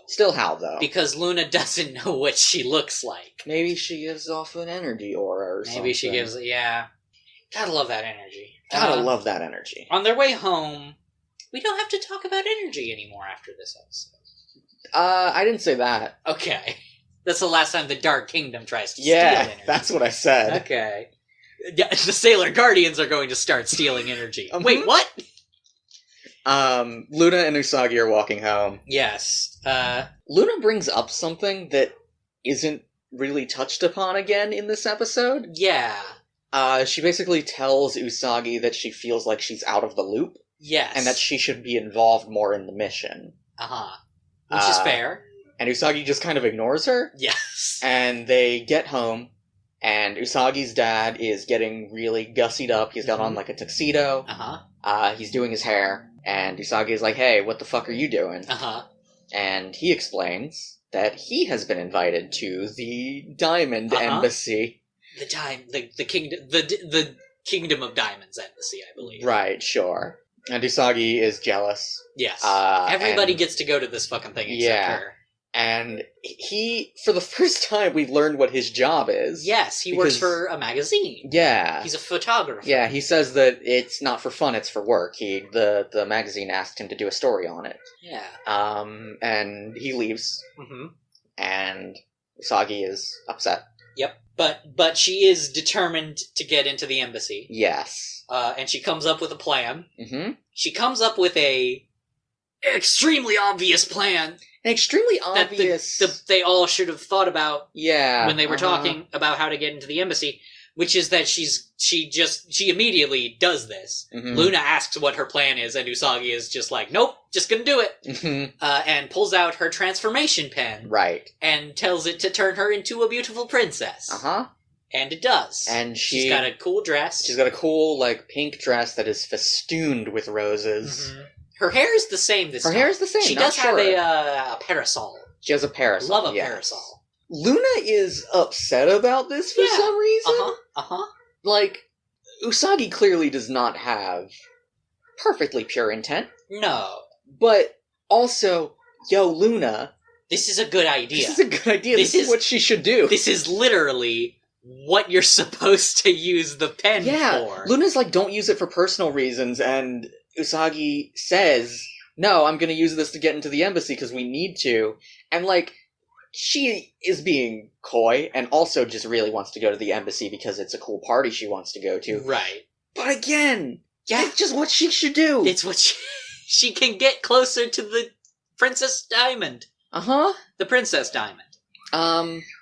Because Luna doesn't know what she looks like. Maybe she gives off an energy aura or something. Maybe she gives, yeah. Gotta love that energy. Love that energy. On their way home, we don't have to talk about energy anymore after this episode. I didn't say that. Okay. That's the last time the Dark Kingdom tries to steal energy. Yeah, that's what I said. Okay. Yeah, the Sailor Guardians are going to start stealing energy. Wait, what? Luna and Usagi are walking home. Yes. Luna brings up something that isn't really touched upon again in this episode. Yeah. She basically tells Usagi that she feels like she's out of the loop. Yes. And that she should be involved more in the mission. Uh-huh. Which is fair. And Usagi just kind of ignores her. Yes. And they get home, and Usagi's dad is getting really gussied up. He's got on like a tuxedo. Uh-huh. He's doing his hair, and Usagi is like, hey, what the fuck are you doing? Uh-huh. And he explains that he has been invited to the Diamond Embassy. The Kingdom of Diamonds Embassy, I believe. Right, sure. And Usagi is jealous. Yes. Everybody gets to go to this fucking thing except her. And he, for the first time, we learned what his job is. Yes, he works for a magazine. Yeah. He's a photographer. Yeah, he says that it's not for fun, it's for work. The magazine asked him to do a story on it. Yeah. And he leaves. Mm-hmm. And Usagi is upset. Yep. But she is determined to get into the embassy. Yes. And she comes up with a plan. Mm-hmm. She comes up with a extremely obvious plan. An extremely obvious... That they all should have thought about when they were uh-huh. talking about how to get into the embassy, which is that she immediately does this. Mm-hmm. Luna asks what her plan is, and Usagi is just like, nope, just gonna do it. Mm-hmm. And pulls out her transformation pen. Right. And tells it to turn her into a beautiful princess. Uh-huh. And it does. And she's got a cool dress. She's got a cool, pink dress that is festooned with roses. Mm-hmm. Her hair is the same this time. Her hair is the same, She does have a parasol. She has a parasol. Love a parasol. Luna is upset about this for some reason. Usagi clearly does not have perfectly pure intent. No. But also, Luna... This is a good idea. This is what she should do. This is literally what you're supposed to use the pen for. Luna's like, don't use it for personal reasons, and Usagi says, no, I'm gonna use this to get into the embassy because we need to. And, she is being coy and also just really wants to go to the embassy because it's a cool party she wants to go to. Right. But again, it's just what she should do. It's what she can get closer to the Princess Diamond. Uh-huh. The Princess Diamond.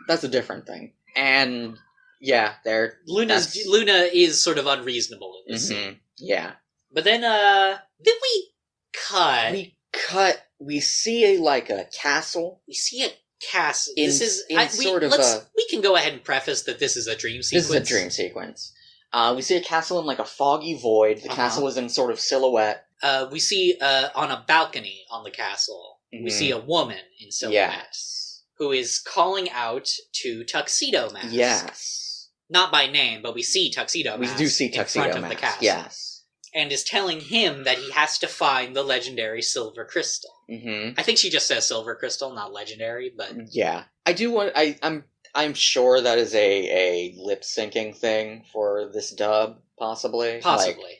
That's a different thing. And, Luna is sort of unreasonable in this scene. Yeah. But then we cut. We see a castle. We see a castle. We can go ahead and preface that this is a dream sequence. This is a dream sequence. We see a castle in a foggy void. The castle is in sort of silhouette. We see on a balcony on the castle, we see a woman in silhouette who is calling out to Tuxedo Mask. Yes. Not by name, but we see Tuxedo Mask. We do see Tuxedo Mask. In front of the castle. Yes. And is telling him that he has to find the legendary silver crystal. Mm-hmm. I think she just says silver crystal, not legendary, but... Yeah. I do want... I'm sure that is a lip-syncing thing for this dub, possibly. Possibly.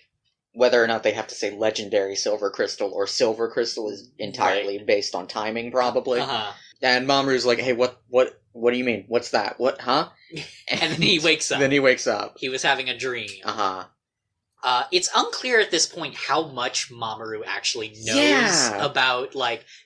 Whether or not they have to say legendary silver crystal or silver crystal is entirely based on timing, probably. Uh-huh. And Mamoru's like, hey, what do you mean? What's that? What, huh? And then he wakes up. He was having a dream. Uh-huh. It's unclear at this point how much Mamoru actually knows about,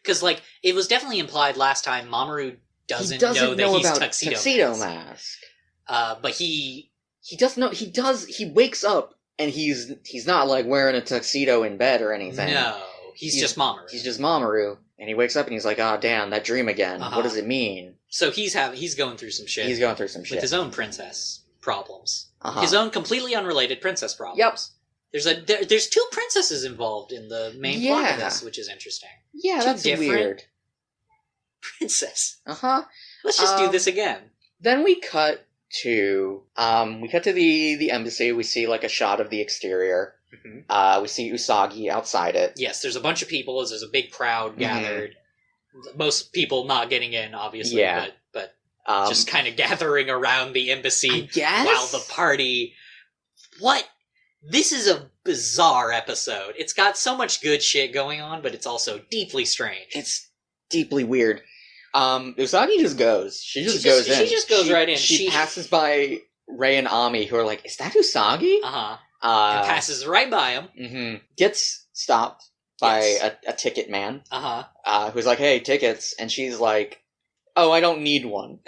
because, it was definitely implied last time Mamoru doesn't know that he's about Tuxedo Mask. But he does know, he wakes up and he's not, wearing a tuxedo in bed or anything. No, he's just Mamoru. He's just Mamoru. And he wakes up and he's like, oh, damn, that dream again. Uh-huh. What does it mean? So he's going through some shit. He's going through some shit. With his own princess problems. His own completely unrelated princess problems. Yep. There's two princesses involved in the main plot of this, which is interesting. Yeah, that's weird. Princess. Let's just do this again. Then we cut to the embassy. We see like a shot of the exterior. We see Usagi outside it. Yes, there's a bunch of people. There's a big crowd gathered. Most people not getting in, obviously. Yeah. But just kind of gathering around the embassy. I guess? While the party... What? This is a bizarre episode. It's got so much good shit going on, but it's also deeply strange. It's deeply weird. Usagi just goes. She just goes in. She just goes right in. She passes by Rei and Ami, who are like, "Is that Usagi?" And passes right by him. Gets stopped by a ticket man. Who's like, "Hey, tickets," and she's like, "Oh, I don't need one.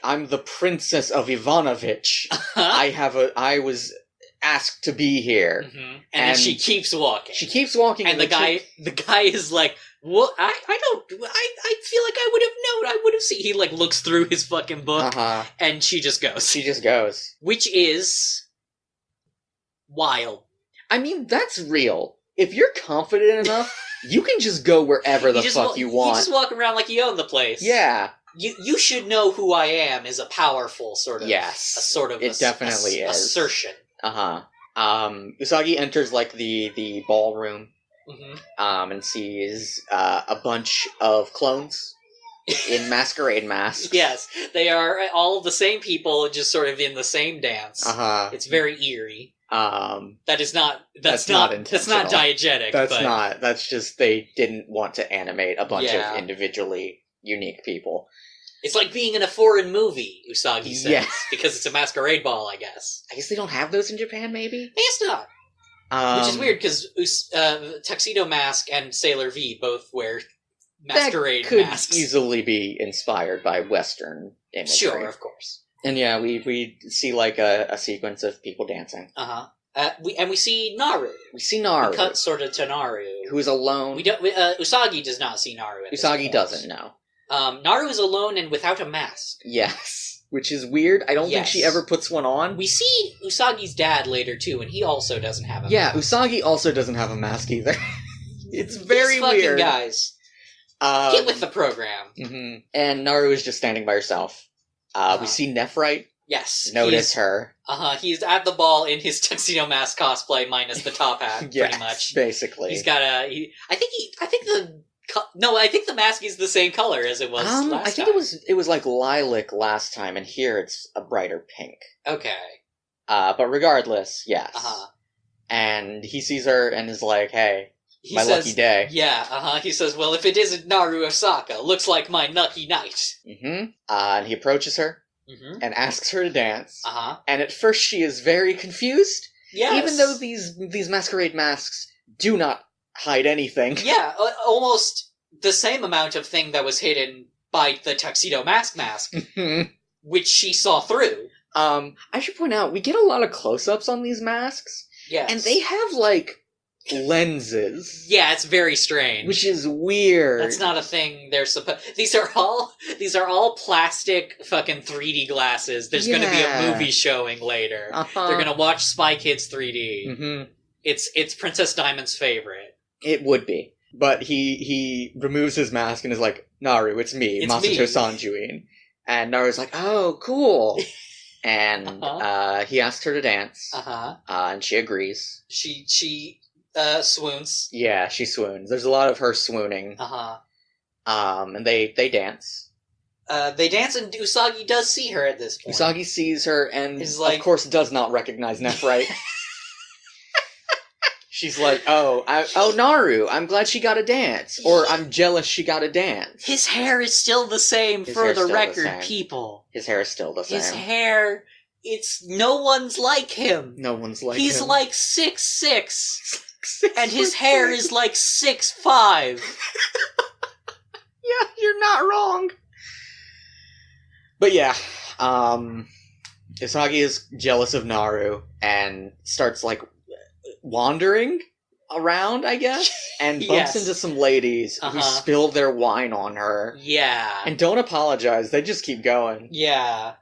I'm the Princess of Ivanovich. I was asked to be here." And then she keeps walking. She keeps walking, and the guy is like, "Well, I feel like I would have known. I would have seen." He like looks through his fucking book, and she just goes. She just goes, which is wild. I mean, that's real. If you're confident enough, you can just go wherever the fuck you want. You just walk around like you own the place. Yeah. You should know who I am is a powerful sort of... Yes. A sort of... It definitely is. Assertion. Usagi enters, like, the ballroom, and sees a bunch of clones in masquerade masks. Yes. They are all the same people, just sort of in the same dance. It's very eerie. That's not diegetic. That's just they didn't want to animate a bunch of individually unique people. It's like being in a foreign movie, Usagi says, because it's a masquerade ball, I guess. I guess they don't have those in Japan, maybe? I guess not. Which is weird, because Tuxedo Mask and Sailor V both wear masquerade masks. Could easily be inspired by Western imagery. Sure, of course. And yeah, we see like a sequence of people dancing. We see Naru. We see Naru. We cut sort of to Naru, who is alone. Usagi does not see Naru. Usagi doesn't know. Naru is alone and without a mask. Yes, which is weird. I don't think she ever puts one on. We see Usagi's dad later too, and he also doesn't have a mask. Yeah, Usagi also doesn't have a mask either. It's very weird. Guys, get with the program. And Naru is just standing by herself. We see Nephrite. Yes. Notice her. He's at the ball in his Tuxedo Mask cosplay minus the top hat, pretty much. Basically. He's got I think the mask is the same color as it was last time. I think it was like lilac last time, and here it's a brighter pink. Okay. But regardless, yes. And he sees her and is like, "Hey, my lucky day." Yeah, he says, "Well, if it isn't Naru Osaka, looks like my lucky night." And he approaches her and asks her to dance. And at first she is very confused. Yes. Even though these masquerade masks do not hide anything. Yeah, almost the same amount of thing that was hidden by the Tuxedo Mask, which she saw through. I should point out, we get a lot of close-ups on these masks. Yes. And they have, like, lenses. Yeah, it's very strange. Which is weird. That's not a thing they're supposed... These are all plastic fucking 3D glasses. There's going to be a movie showing later. They're going to watch Spy Kids 3D. It's Princess Diamond's favorite. It would be. But he removes his mask and is like, "Naru, it's me, Masato Sanjuin." And Naru's like, "Oh, cool." And he asks her to dance. And she agrees. She swoons. Yeah, she swoons. There's a lot of her swooning. And they dance. They dance, and Usagi does see her at this point. Usagi sees her and, of course, does not recognize Nephrite. She's like, oh, Naru, I'm glad she got a dance. Or, I'm jealous she got a dance. His hair is still the same, for the record, people. His hair is still the same. His hair, no one's like him. No one's like him. He's like 6'6". And his hair is like 6'5". Yeah, you're not wrong. But yeah, Usagi is jealous of Naru and starts, like, wandering around, I guess, and bumps Yes. into some ladies who spill their wine on her. Yeah. And don't apologize, they just keep going. Yeah.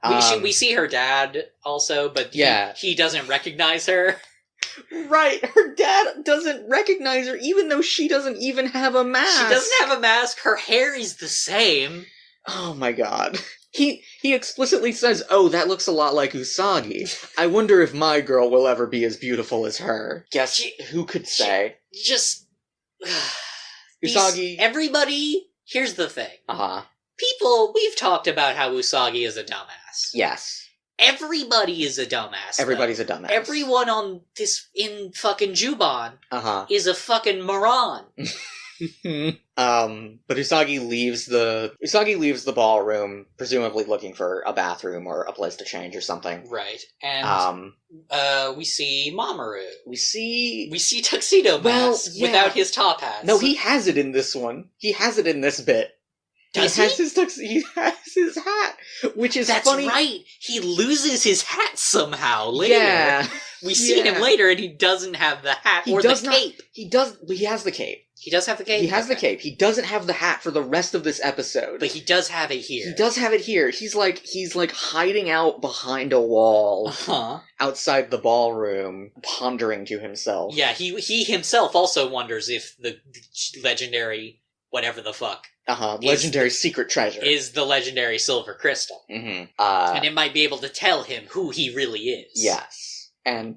We see her dad also, but he doesn't recognize her. Right, her dad doesn't recognize her even though she doesn't even have a mask. She doesn't have a mask, her hair is the same. Oh my god. He explicitly says, "Oh, that looks a lot like Usagi. I wonder if my girl will ever be as beautiful as her." Guess who could say? Usagi. Everybody. Here's the thing. We've talked about how Usagi is a dumbass. Yes. Everybody is a dumbass. Everybody's a dumbass. Everyone on this in fucking Juban is a fucking moron. But Usagi leaves the ballroom, presumably looking for a bathroom or a place to change or something. Right. And we see Mamoru. We see Tuxedo Mask without his top hat. No, he has it in this one. He has it in this bit. He has his hat, which is funny. That's right. He loses his hat somehow later. Yeah. We see him later and he doesn't have the hat or the cape. He has the cape. He does have the cape? He has the cape. He doesn't have the hat for the rest of this episode. But he does have it here. He does have it here. He's like hiding out behind a wall outside the ballroom, pondering to himself. Yeah, he himself also wonders if the legendary whatever the fuck. Legendary secret treasure. Is the legendary silver crystal. Mm-hmm. And it might be able to tell him who he really is. Yes. And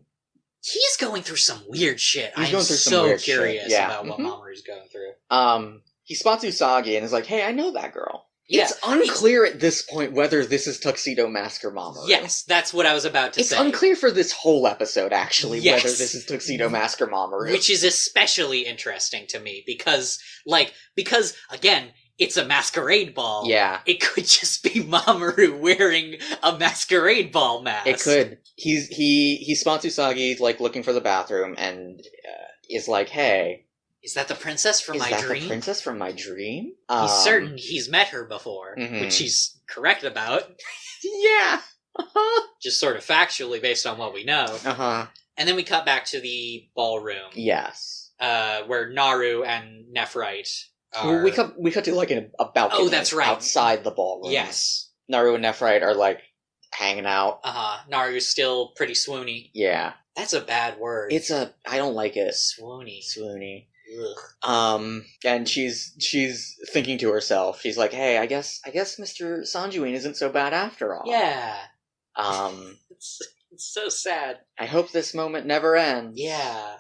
he's going through some weird shit. I'm so curious about what Mamoru's going through. He spots Usagi and is like, "Hey, I know that girl." Yeah. It's unclear at this point whether this is Tuxedo Mask or Mamoru. Yes, that's what I was about to say. It's unclear for this whole episode, actually, whether this is Tuxedo Mask or Mamoru. Which is especially interesting to me, because, again, it's a masquerade ball. Yeah. It could just be Mamoru wearing a masquerade ball mask. It could. He spots Usagi, looking for the bathroom, and is like, "Hey... Is that the princess from my dream? Is that the princess from my dream?" He's certain he's met her before, which he's correct about. Yeah. Just sort of factually based on what we know. And then we cut back to the ballroom. Yes. Where Naru and Nephrite are... We cut to, a balcony. Oh, that's right. Outside the ballroom. Yes. Naru and Nephrite are, hanging out. Naru's still pretty swoony. Yeah. That's a bad word. I don't like it. Swoony. Swoony. Ugh. And she's thinking to herself. She's like, "Hey, I guess Mr. Sanjuin isn't so bad after all." Yeah. It's so sad. I hope this moment never ends. Yeah.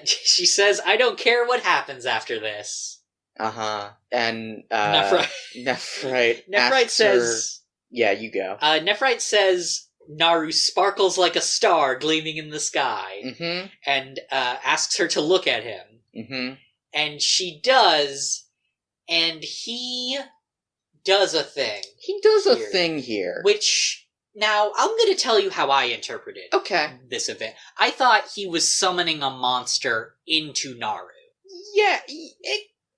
She says, "I don't care what happens after this." And Nephrite says... Yeah, you go. Nephrite says Naru sparkles like a star gleaming in the sky, and asks her to look at him. And she does, and he does a thing. He does a thing here. Which, now, I'm going to tell you how I interpreted this event. I thought he was summoning a monster into Naru. Yeah,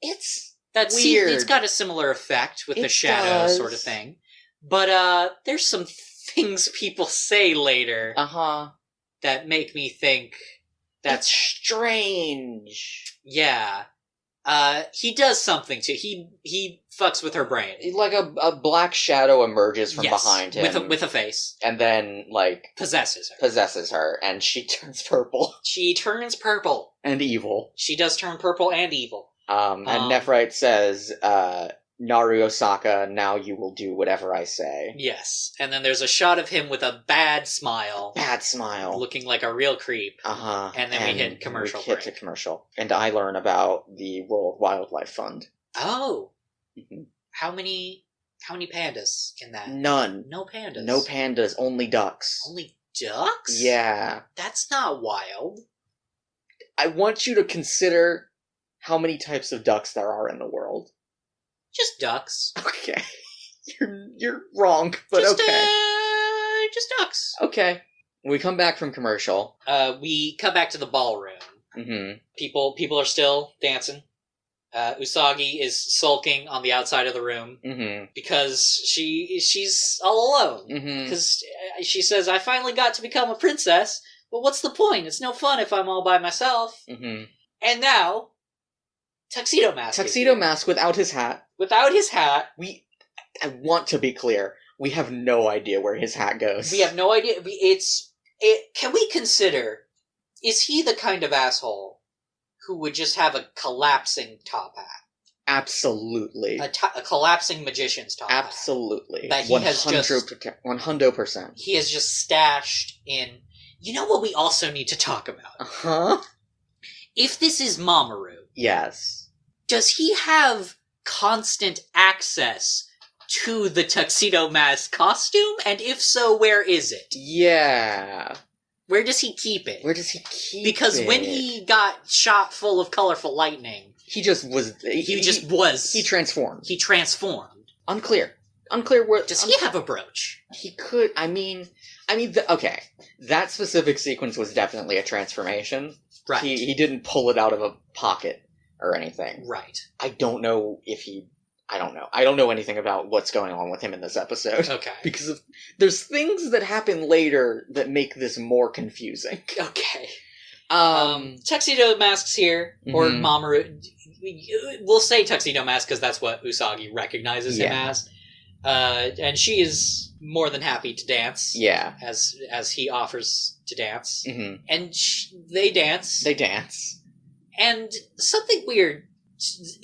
it's weird. It's got a similar effect with the shadow sort of thing. But there's some things people say later that make me think that's strange. Yeah. He does something too. He fucks with her brain. Like a black shadow emerges from behind him. With a face. And then, possesses her. And she turns purple. She turns purple. And evil. She does turn purple and evil. And Nephrite says, "Naru Osaka, now you will do whatever I say." Yes. And then there's a shot of him with a bad smile. Looking like a real creep. And then we hit commercial break. To commercial. And I learn about the World Wildlife Fund. Oh. How many pandas in that? None. No pandas. No pandas, only ducks. Only ducks? Yeah. That's not wild. I want you to consider how many types of ducks there are in the world. Just ducks. Okay. You're wrong, but okay. Just ducks. Okay. We come back from commercial. We come back to the ballroom. People are still dancing. Usagi is sulking on the outside of the room because she's all alone. Because she says, "I finally got to become a princess, but what's the point? It's no fun if I'm all by myself." And now, Tuxedo Mask. Tuxedo Mask without his hat. Without his hat. I want to be clear. We have no idea where his hat goes. We have no idea. Can we consider, is he the kind of asshole who would just have a collapsing top hat? Absolutely. A collapsing magician's top hat. Absolutely. That he has just... 100%. He has just stashed in... You know what we also need to talk about? Uh-huh. If this is Mamoru... Yes. Does he have constant access to the Tuxedo Mask costume? And if so, where is it? Yeah. Where does he keep it? Because when he got shot full of colorful lightning... He just was... He transformed. He transformed. Unclear where... Does he have a brooch? He could... okay. That specific sequence was definitely a transformation. Right. He didn't pull it out of a pocket or anything. Right. I don't know if he... I don't know. I don't know anything about what's going on with him in this episode. Okay. Because there's things that happen later that make this more confusing. Okay. Tuxedo Mask's here, or Mamoru. We'll say Tuxedo Mask because that's what Usagi recognizes him as. And she is more than happy to dance. Yeah. As he offers to dance. Mm-hmm. And they dance. And something weird.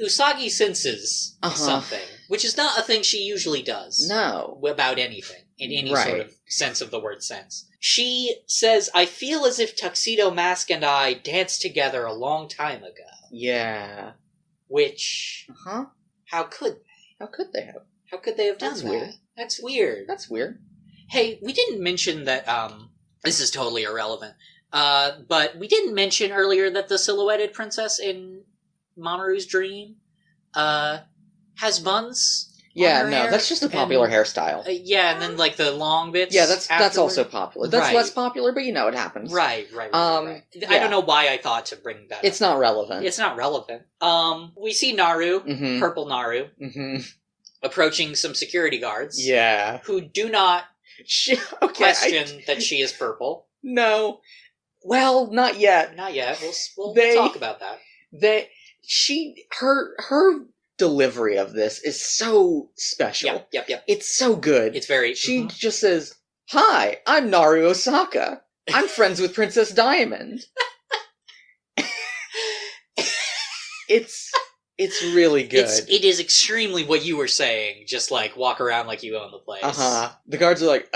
Usagi senses something, which is not a thing she usually does. No. About anything, in any sort of sense of the word sense. She says, I feel as if Tuxedo Mask and I danced together a long time ago. Yeah. Which... How could they? How could they have? How could they have done that? That's weird. That's weird. Hey, we didn't mention that, this is totally irrelevant, but we didn't mention earlier that the silhouetted princess in Mamoru's dream has buns. Yeah, no, that's just a popular hairstyle. And then like the long bits. Yeah, that's also popular. That's less popular, but it happens. Right. I don't know why I thought to bring that. It's not relevant. We see Naru, purple Naru, approaching some security guards. Yeah, who do not question that she is purple. No, well, not yet. Not yet. We'll talk about that. Her delivery of this is so special. Yep. It's so good. It's very... She just says, "Hi, I'm Naru Osaka. I'm friends with Princess Diamond." It's really good. It is extremely what you were saying, just like walk around like you own the place. The guards are like,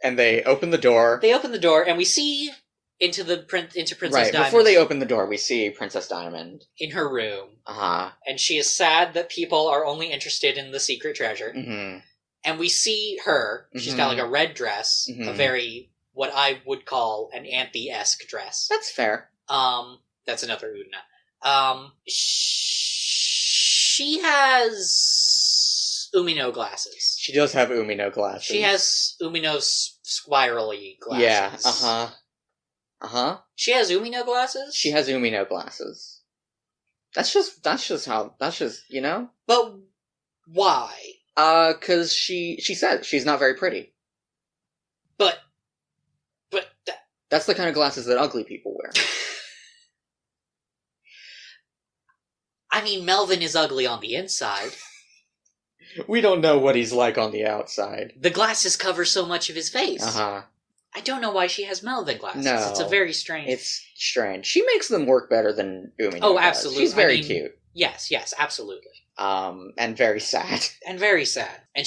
and they open the door. And we see into Princess Diamond. Right, before they open the door, we see Princess Diamond. In her room. And she is sad that people are only interested in the secret treasure. Mm-hmm. And we see her. She's got like a red dress. A very, what I would call an Anthe-esque dress. That's fair. That's another Udna. She has Umino glasses. She does have Umino glasses. She has Umino's spirally glasses. Yeah, She has Umino glasses? She has Umino glasses. That's just, you know? But why? 'Cause she said she's not very pretty. But that's the kind of glasses that ugly people wear. I mean, Melvin is ugly on the inside. We don't know what he's like on the outside. The glasses cover so much of his face. I don't know why she has Melvin glasses. No. It's a very strange... It's strange. She makes them work better than Umino Oh, does. absolutely. She's very cute. Yes, absolutely. And very sad. And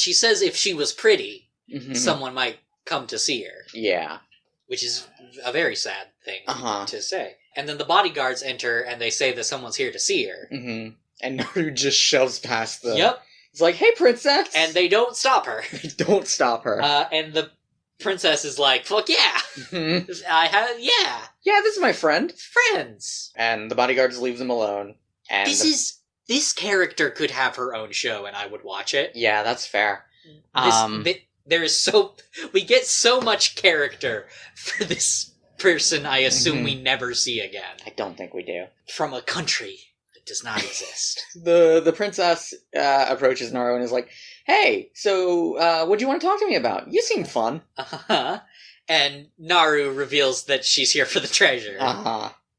she says if she was pretty, someone might come to see her. Yeah. Which is a very sad thing to say. And then the bodyguards enter and they say that someone's here to see her. And Naru just shoves past them. Yep. It's like, "Hey, princess!" And they don't stop her. And the princess is like, "Fuck yeah! Yeah, this is my friend." Friends! And the bodyguards leave them alone. And this character could have her own show and I would watch it. Yeah, that's fair. We get so much character for this person I assume we never see again. I don't think we do. From a country that does not exist. The princess approaches Naru and is like, "Hey, so what do you want to talk to me about? You seem fun." And Naru reveals that she's here for the treasure.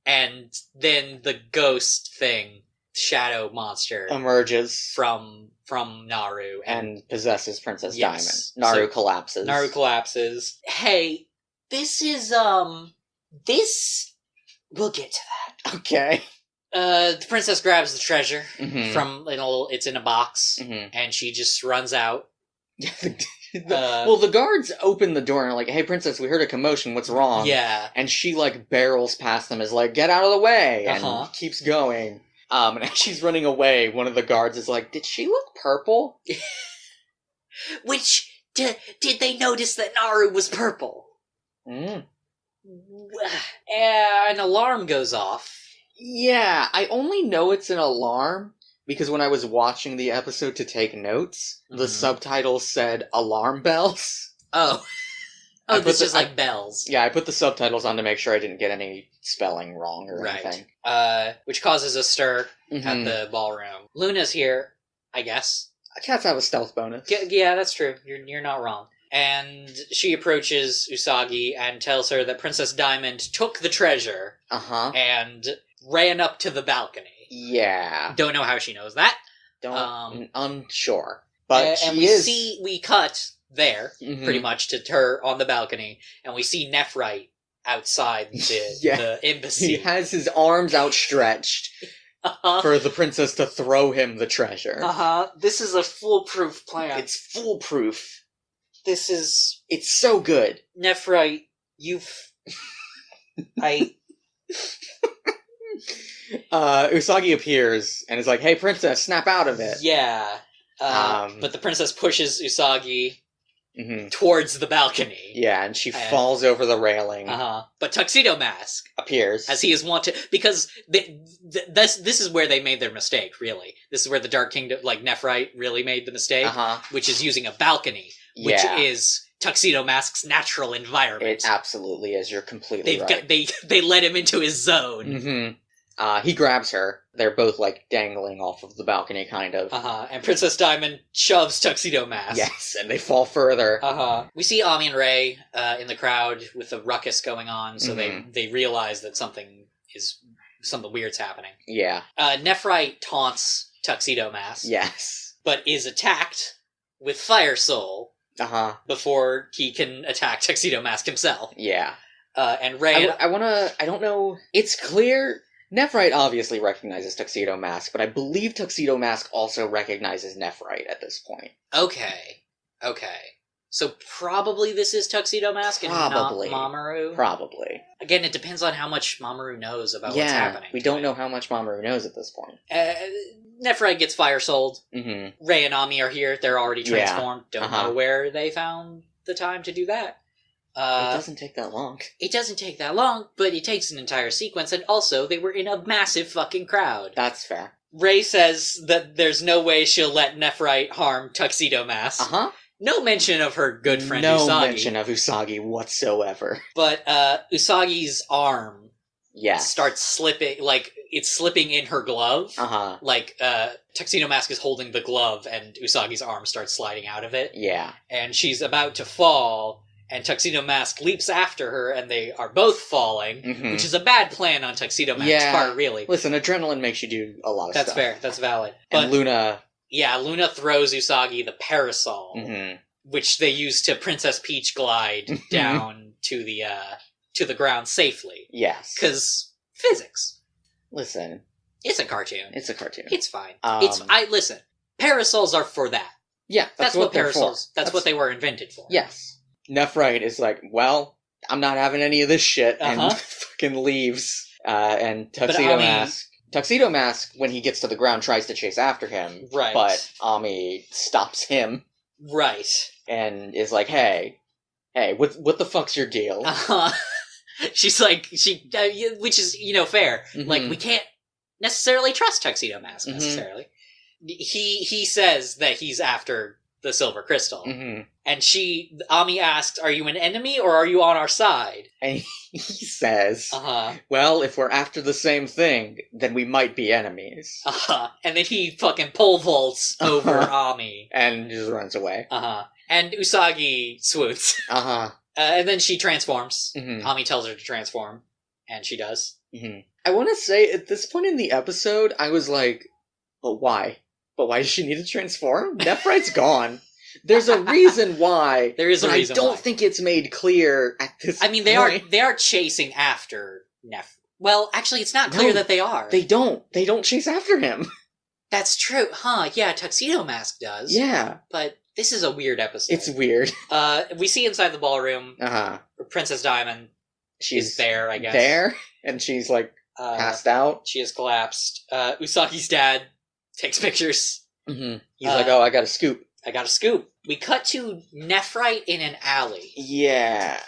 And then the ghost thing, shadow monster, emerges from Naru and possesses Princess Diamond. Naru collapses. Hey, this is this. We'll get to that. Okay. The princess grabs the treasure Mm-hmm. from it's in a box, Mm-hmm. and she just runs out. Well, the guards open the door and are like, "Hey, princess, we heard a commotion. What's wrong?" Yeah. And she, like, barrels past them, is like, "Get out of the way!" And keeps going. And as she's running away, one of the guards is like, "Did she look purple?" Which, did they notice that Naru was purple? Mm. An alarm goes off. Yeah, I only know it's an alarm because when I was watching the episode to take notes, the subtitles said alarm bells. Oh. Oh, this is like bells. Yeah, I put the subtitles on to make sure I didn't get any spelling wrong or anything. Which causes a stir at the ballroom. Luna's here, I guess. Cats have a stealth bonus. Yeah, that's true. You're not wrong. And she approaches Usagi and tells her that Princess Diamond took the treasure and ran up to the balcony. Yeah. Don't know how she knows that. Unsure. But we cut there, pretty much, to her on the balcony, and we see Nephrite outside the embassy. He has his arms outstretched for the princess to throw him the treasure. This is a foolproof plan. It's foolproof. It's so good. Nephrite, Usagi appears and is like, "Hey, princess, snap out of it." Yeah. But the princess pushes Usagi towards the balcony. Yeah, and she falls over the railing. But Tuxedo Mask appears. As he is wanted, because this is where they made their mistake, really. This is where the Dark Kingdom, like Nephrite, really made the mistake, which is using a balcony, which is Tuxedo Mask's natural environment. It absolutely is. You're completely right. They let him into his zone. He grabs her. They're both, like, dangling off of the balcony, kind of. And Princess Diamond shoves Tuxedo Mask. Yes, and they fall further. We see Ami and Ray in the crowd with a ruckus going on, so they realize that something weird's happening. Yeah. Nephrite taunts Tuxedo Mask. Yes. But is attacked with Fire Soul. Before he can attack Tuxedo Mask himself. Yeah. And Ray... I don't know... It's clear... Nephrite obviously recognizes Tuxedo Mask, but I believe Tuxedo Mask also recognizes Nephrite at this point. Okay. So probably this is Tuxedo Mask and not Mamoru? Probably. Again, it depends on how much Mamoru knows about what's happening. We don't know how much Mamoru knows at this point. Nephrite gets Fire Souled. Ray and Ami are here. They're already transformed. Don't know where they found the time to do that. It doesn't take that long. It doesn't take that long, but it takes an entire sequence, and also they were in a massive fucking crowd. That's fair. Ray says that there's no way she'll let Nephrite harm Tuxedo Mask. No mention of her good friend Usagi. No mention of Usagi whatsoever. But Usagi's arm starts slipping, like, it's slipping in her glove. Like, Tuxedo Mask is holding the glove, and Usagi's arm starts sliding out of it. Yeah. And she's about to fall... And Tuxedo Mask leaps after her, and they are both falling, which is a bad plan on Tuxedo Mask's part, really. Listen, adrenaline makes you do a lot of stuff. That's fair. That's valid. And Luna... Yeah, Luna throws Usagi the parasol, which they use to Princess Peach glide down to the ground safely. Yes. Because physics. Listen. It's a cartoon. It's a cartoon. It's fine. Listen, parasols are for that. Yeah, that's what parasols... That's what they were invented for. Yes. Nephrite is like, well, I'm not having any of this shit, and fucking leaves. And Tuxedo Mask, when he gets to the ground, tries to chase after him. Right. But Ami stops him. Right. And is like, hey, what the fuck's your deal? She's like, which is, fair. Like, we can't necessarily trust Tuxedo Mask, necessarily. He says that he's after the silver crystal. And Ami asks, are you an enemy or are you on our side? And he says, well, if we're after the same thing, then we might be enemies. And then he fucking pole vaults over Ami. And just runs away. And Usagi swoons. And then she transforms. Ami tells her to transform. And she does. I want to say, at this point in the episode, I was like, but why? But why does she need to transform? Nephrite's gone. There's a reason why. There is a reason why. I don't think it's made clear at this point. I mean, they are chasing after Nephrite. Well, actually, it's not clear that they are. They don't. They don't chase after him. That's true. Huh, yeah, Tuxedo Mask does. Yeah. But this is a weird episode. It's weird. We see inside the ballroom, Princess Diamond is there, I guess. There, and she's, like, passed out. She has collapsed. Usagi's dad takes pictures. Mm-hmm. He's like, oh, I got a scoop. We cut to Nephrite in an alley. Yeah.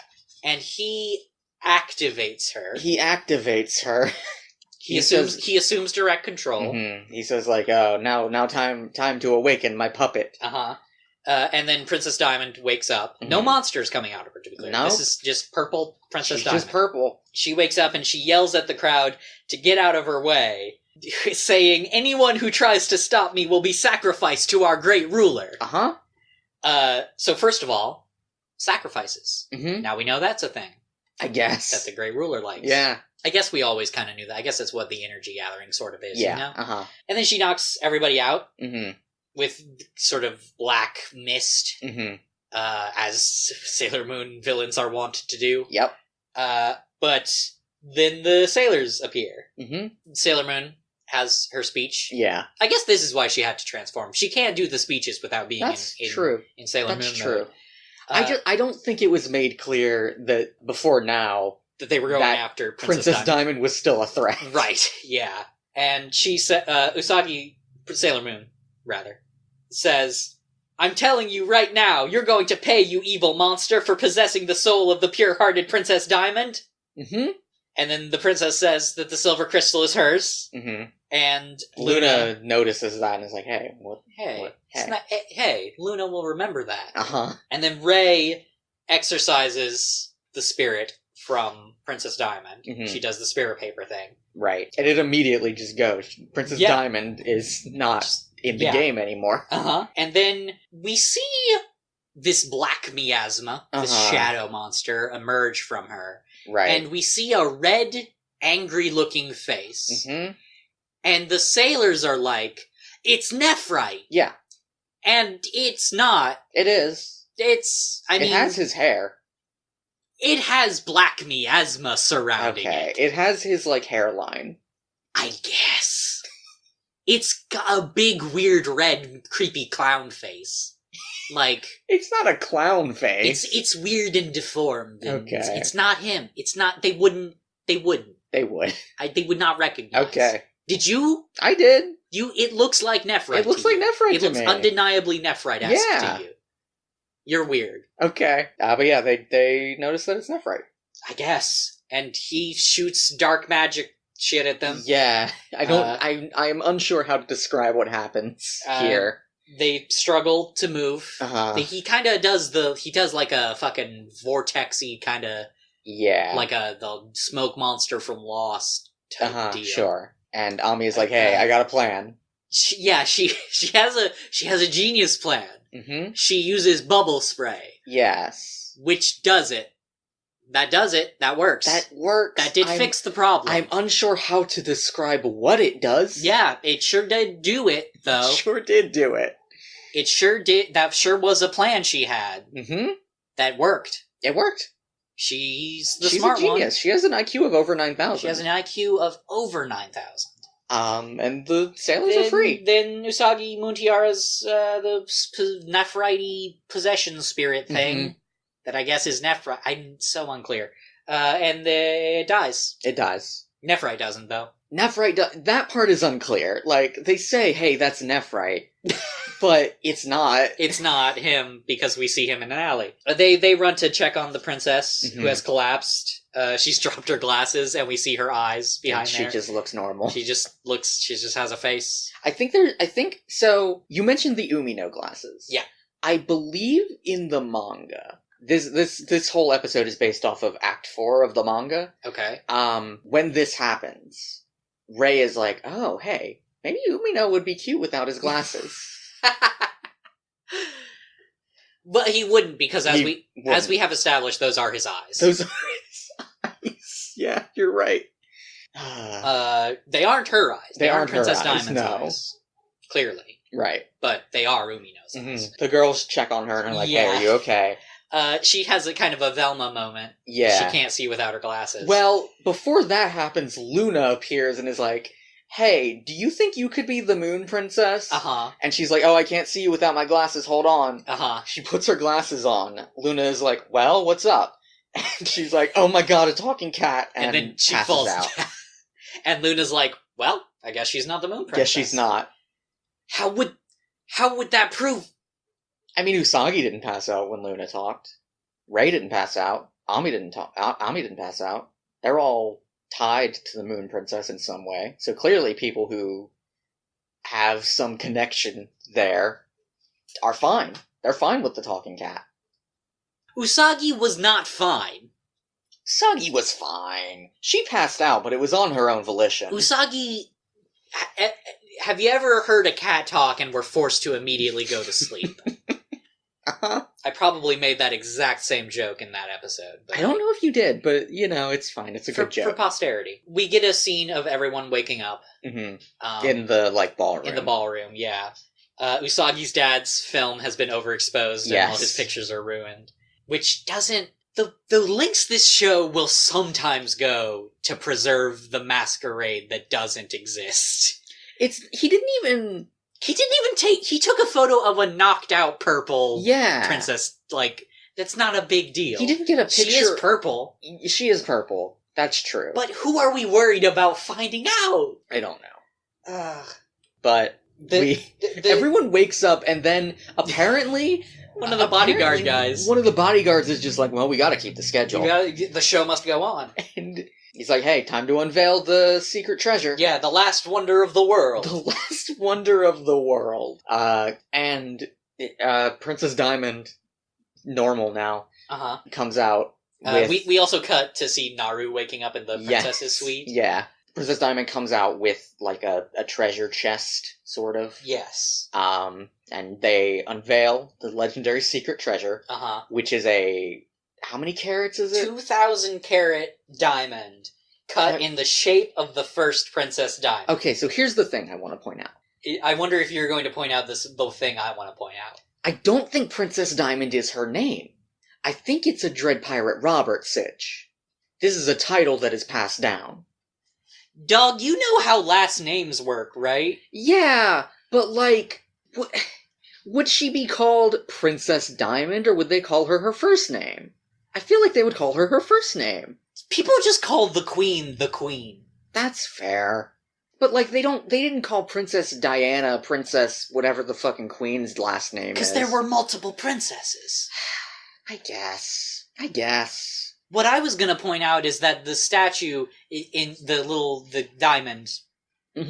And he activates her. He assumes direct control. Mm-hmm. He says, like, oh, now time to awaken my puppet. And then Princess Diamond wakes up. Mm-hmm. No monsters coming out of her, to be clear. No. This is just purple Princess Diamond. Just purple. She wakes up and she yells at the crowd to get out of her way, saying, anyone who tries to stop me will be sacrificed to our great ruler. So first of all, sacrifices. Mm-hmm. Now we know that's a thing. I guess. That the great ruler likes. Yeah. I guess we always kind of knew that. I guess that's what the energy gathering sort of is, yeah. You know? And then she knocks everybody out with sort of black mist, as Sailor Moon villains are wont to do. Yep. But then the sailors appear. Sailor Moon has her speech. Yeah. I guess this is why she had to transform. She can't do the speeches without being in Sailor Moon mode. That's true. I don't think it was made clear that before now that they were going after Princess Diamond was still a threat. Right, yeah. And she said, Usagi, Sailor Moon, rather, says, I'm telling you right now, you're going to pay, you evil monster, for possessing the soul of the pure-hearted Princess Diamond. Mm-hmm. And then the princess says that the silver crystal is hers. Mm-hmm. And Luna notices that and is like, hey, what? Hey, Luna will remember that. And then Rei exorcises the spirit from Princess Diamond. Mm-hmm. She does the spirit paper thing. Right. And it immediately just goes. Princess Diamond is not in the game anymore. And then we see this black miasma, this shadow monster, emerge from her. Right. And we see a red, angry-looking face. Mm-hmm. And the sailors are like, it's Nephrite. Yeah. And it's not. It is. It has his hair. It has black miasma surrounding it. It has his, like, hairline. I guess. It's got a big, weird, red, creepy clown face. Like... It's not a clown face. It's weird and deformed. And it's not him. It's not... They wouldn't. They would. They would not recognize. Okay. Did you? I did. It looks like Nephrite. It looks like Nephrite to me. It looks undeniably Nephrite-esque to you. You're weird. Okay. But yeah, they notice that it's Nephrite. I guess. And he shoots dark magic shit at them. Yeah. I'm unsure how to describe what happens here. They struggle to move. He kind of does like a fucking vortex-y kind of... Yeah. Like the smoke monster from Lost type deal. Sure. And Ami is like, hey, I got a plan. She has a genius plan. Mm-hmm. She uses bubble spray. Yes. Which does it. That does it. That works. That works. That did fix the problem. I'm unsure how to describe what it does. Yeah, it sure did do it, though. It sure did do it. It sure did. That sure was a plan she had. Mm-hmm. That worked. It worked. She's the smart one. She's a genius. She has an IQ of over 9,000. She has an IQ of over 9,000. And the sailors are free. Then Usagi Muntiara's the Nephrite possession spirit thing that I guess is Nephrite. I'm so unclear. And it dies. It dies. Nephrite doesn't, though. That part is unclear. Like, they say, hey, that's Nephrite. But it's not. It's not him, because we see him in an alley. They run to check on the princess, who has collapsed. She's dropped her glasses, and we see her eyes behind there. She just looks normal. She just has a face. I think so, you mentioned the Umino glasses. Yeah. I believe in the manga, this whole episode is based off of Act 4 of the manga. Okay. When this happens, Rei is like, oh, hey, maybe Umino would be cute without his glasses. But he wouldn't, because as we have established, those are his eyes. Those are his eyes. Yeah, you're right. They aren't her eyes. They aren't Princess her eyes, Diamond's no. eyes. Clearly. Right. But they are Umino's eyes. The girls check on her and are like, hey, are you okay? She has a kind of a Velma moment. Yeah. She can't see without her glasses. Well, before that happens, Luna appears and is like, hey, do you think you could be the Moon Princess? Uh-huh. And she's like, oh, I can't see you without my glasses, hold on. Uh-huh. She puts her glasses on. Luna is like, well, what's up? And she's like, oh my god, a talking cat, and then she falls out. And Luna's like, well, I guess she's not the Moon Princess. Guess she's not. How would that prove? I mean, Usagi didn't pass out when Luna talked. Rei didn't pass out. Ami didn't pass out. They're all tied to the Moon Princess in some way. So clearly people who have some connection there are fine. They're fine with the talking cat. Usagi was not fine. Usagi was fine. She passed out, but it was on her own volition. Usagi... Have you ever heard a cat talk and were forced to immediately go to sleep? Uh-huh. I probably made that exact same joke in that episode. But I don't know if you did, but, it's fine. It's a good joke. For posterity. We get a scene of everyone waking up. Mm-hmm. In the, ballroom. In the ballroom, yeah. Usagi's dad's film has been overexposed and all his pictures are ruined. Which doesn't... The lengths this show will sometimes go to preserve the masquerade that doesn't exist. He took a photo of a knocked out purple princess. That's not a big deal. He didn't get a picture. She is purple. She is purple. That's true. But who are we worried about finding out? I don't know. But everyone wakes up and then apparently... One of the bodyguard guys. One of the bodyguards is just like, well, we gotta keep the schedule. The show must go on. And he's like, hey, time to unveil the secret treasure. Yeah, the last wonder of the world. The last wonder of the world. And Princess Diamond, normal now, comes out. We also cut to see Naru waking up in the princess's suite. Yeah. Princess Diamond comes out with, a treasure chest, sort of. Yes. And they unveil the legendary secret treasure, which is how many carats is it? 2,000 carat diamond, cut in the shape of the first Princess Diamond. Okay, so here's the thing I want to point out. I wonder if you're going to point out the thing I want to point out. I don't think Princess Diamond is her name. I think it's a Dread Pirate Robert sitch. This is a title that is passed down. Dog, you know how last names work, right? Yeah, but would she be called Princess Diamond, or would they call her first name? I feel like they would call her first name. People just call the Queen the Queen. That's fair. But, they didn't call Princess Diana Princess whatever the fucking Queen's last name is. Because there were multiple princesses. I guess. What I was gonna point out is that the statue in the diamond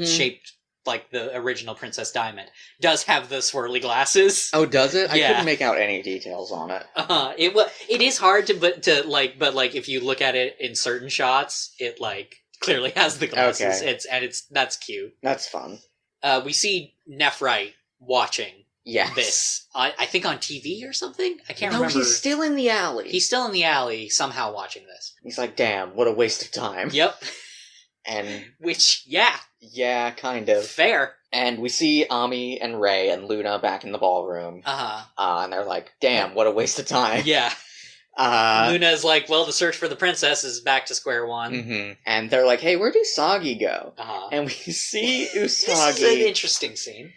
shaped like the original Princess Diamond does have the swirly glasses. Oh, does it? Yeah. I couldn't make out any details on it. It is hard but if you look at it in certain shots, it clearly has the glasses. Okay. That's cute. That's fun. We see Nephrite watching. Yes. This. I think on TV or something? I can't remember. No, he's still in the alley. He's still in the alley, somehow watching this. He's like, damn, what a waste of time. Yep. And... Which, yeah. Yeah, kind of. Fair. And we see Ami and Rei and Luna back in the ballroom. And they're like, damn, what a waste of time. Yeah. Luna's like, well, the search for the princess is back to square one. Mm-hmm. And they're like, hey, where'd Usagi go? And we see Usagi... This is an interesting scene.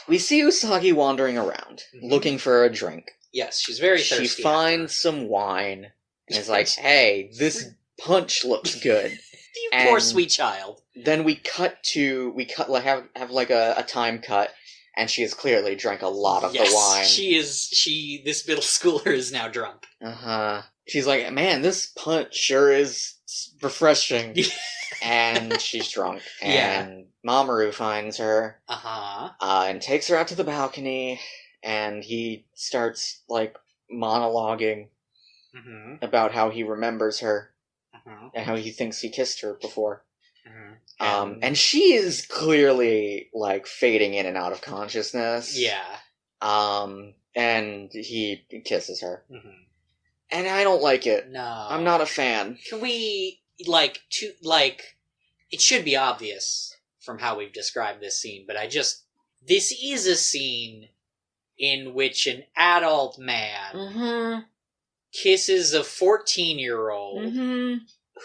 We see Usagi wandering around, looking for a drink. Yes, she's very thirsty. She finds some wine, and is like, hey, this punch looks good. You poor sweet child. Then we have a time cut, and she has clearly drank a lot of the wine. This middle schooler is now drunk. She's like, man, this punch sure is refreshing. And she's drunk. And Mamoru finds her. And takes her out to the balcony. And he starts, monologuing about how he remembers her. And how he thinks he kissed her before. And she is clearly, fading in and out of consciousness. Yeah. And he kisses her. And I don't like it. No. I'm not a fan. Can we it should be obvious from how we've described this scene, but this is a scene in which an adult man kisses a 14-year-old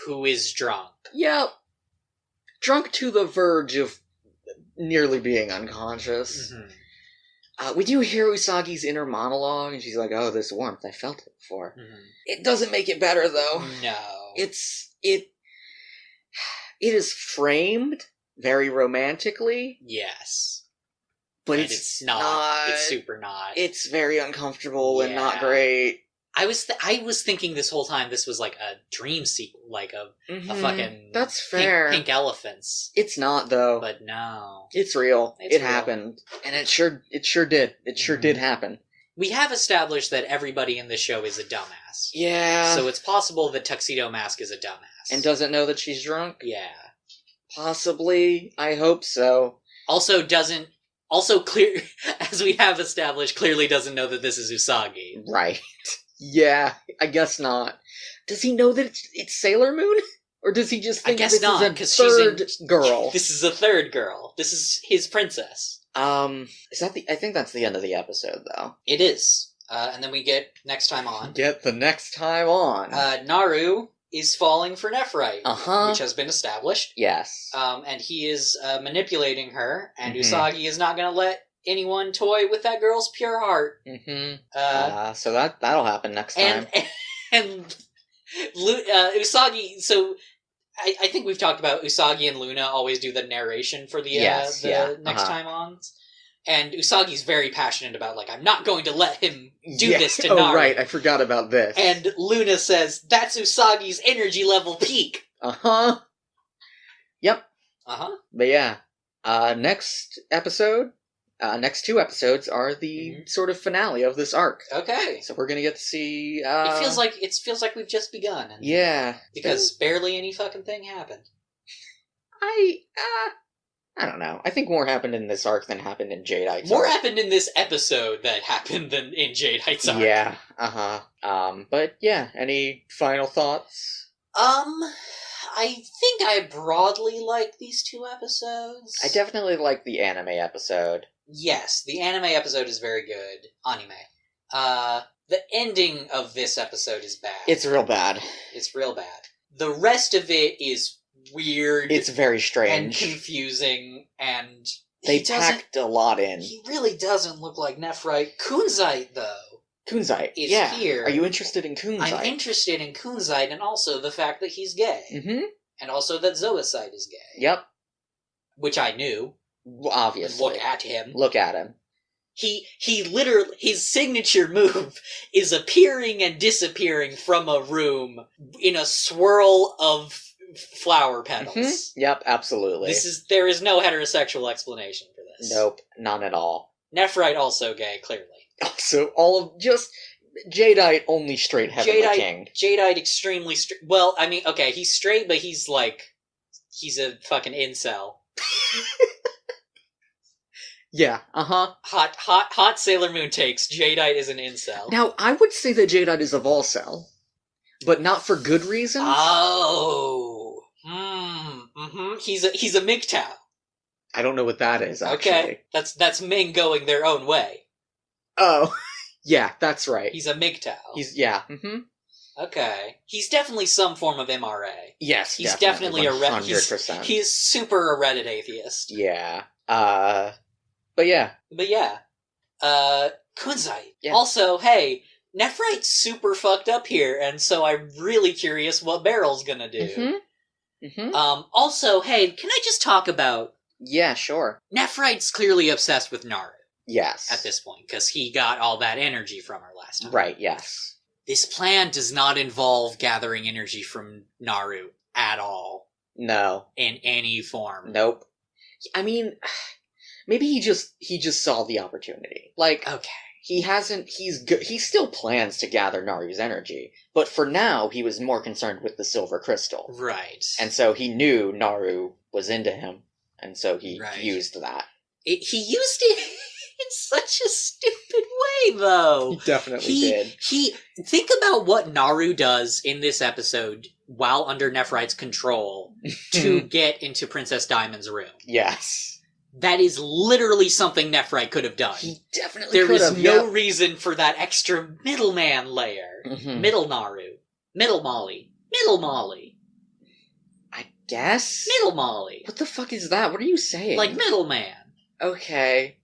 who is drunk. Yep. Drunk to the verge of nearly being unconscious. We do hear Usagi's inner monologue, and she's like, oh, this warmth, I felt it before. It doesn't make it better, though. No. It is framed very romantically. Yes. But and it's not. It's super not. It's very uncomfortable and not great. I was thinking this whole time this was like a dream sequel, like a fucking That's fair. Pink elephants. It's not, though. But no. It's real. It's real. Happened. And it sure did. It sure did happen. We have established that everybody in this show is a dumbass. Yeah. So it's possible that Tuxedo Mask is a dumbass. And doesn't know that she's drunk? Yeah. Possibly. I hope so. Also clear, as we have established, clearly doesn't know that this is Usagi. Right. Yeah, I guess not. Does he know that it's Sailor Moon? Or does he just think this is a third girl? This is a third girl. This is his princess. Is that I think that's the end of the episode, though. It is. And then we get next time on. Get the next time on. Naru is falling for Nephrite. Which has been established. Yes. And he is manipulating her, and Usagi is not going to let anyone toy with that girl's pure heart. So that'll happen next time. And Usagi, so I think we've talked about Usagi and Luna always do the narration for the next time on. And Usagi's very passionate about, like, I'm not going to let him do this to Naru. Oh, right, I forgot about this. And Luna says, that's Usagi's energy level peak. Yep. But yeah, next episode, next two episodes are the sort of finale of this arc. Okay. So we're gonna get to see, It feels like we've just begun. Because barely any fucking thing happened. I don't know. I think more happened in this arc than happened in Jadeite's More arc. happened in this episode that happened than in Jadeite's arc. Yeah, but yeah, any final thoughts? I think I broadly like these two episodes. I definitely like the anime episode. Yes, the anime episode is very good. Anime. The ending of this episode is bad. It's real bad. It's real bad. The rest of it is weird. It's very strange. And confusing, and... They packed a lot in. He really doesn't look like Nephrite. Kunzite, though. Kunzite, is here. Are you interested in Kunzite? I'm interested in Kunzite, and also the fact that he's gay. And also that Zoisite is gay. Yep. Which I knew. Obviously. Look at him. Look at him. He literally, his signature move is appearing and disappearing from a room in a swirl of flower petals. Yep, absolutely. There is no heterosexual explanation for this. Nope, none at all. Nephrite also gay, clearly. Also, all of just Jadeite only straight Heavenly King. Jadeite extremely straight. Well, I mean, okay, he's straight, but he's a fucking incel. Yeah, Hot Sailor Moon takes. Jadeite is an incel. Now, I would say that Jadeite is a volcel, but not for good reasons. Oh. He's a MGTOW. I don't know what that is, actually. Okay, that's Ming going their own way. Oh, yeah, that's right. He's a MGTOW. Yeah. Okay. He's definitely some form of MRA. Yes, he's definitely 100%. He's super a Reddit atheist. Yeah. But yeah. Kunzite. Yeah. Also, hey, Nephrite's super fucked up here, and so I'm really curious what Barrel's gonna do. Also, hey, can I just talk about... Yeah, sure. Nephrite's clearly obsessed with Naru. Yes. At this point, because he got all that energy from her last time. Right, yes. This plan does not involve gathering energy from Naru at all. No. In any form. Nope. I mean, maybe he just saw the opportunity. Like, okay. He still plans to gather Naru's energy, but for now, he was more concerned with the silver crystal. Right. And so he knew Naru was into him, and so he used that. He used it in such a stupid way, though. He definitely did. Think about what Naru does in this episode while under Nephrite's control to get into Princess Diamond's room. Yes. That is literally something Nephrite could have done. He definitely could have. There is no reason for that extra middleman layer. Mm-hmm. Middle Naru. Middle Molly. Middle Molly. I guess? Middle Molly. What the fuck is that? What are you saying? Like middleman. Okay.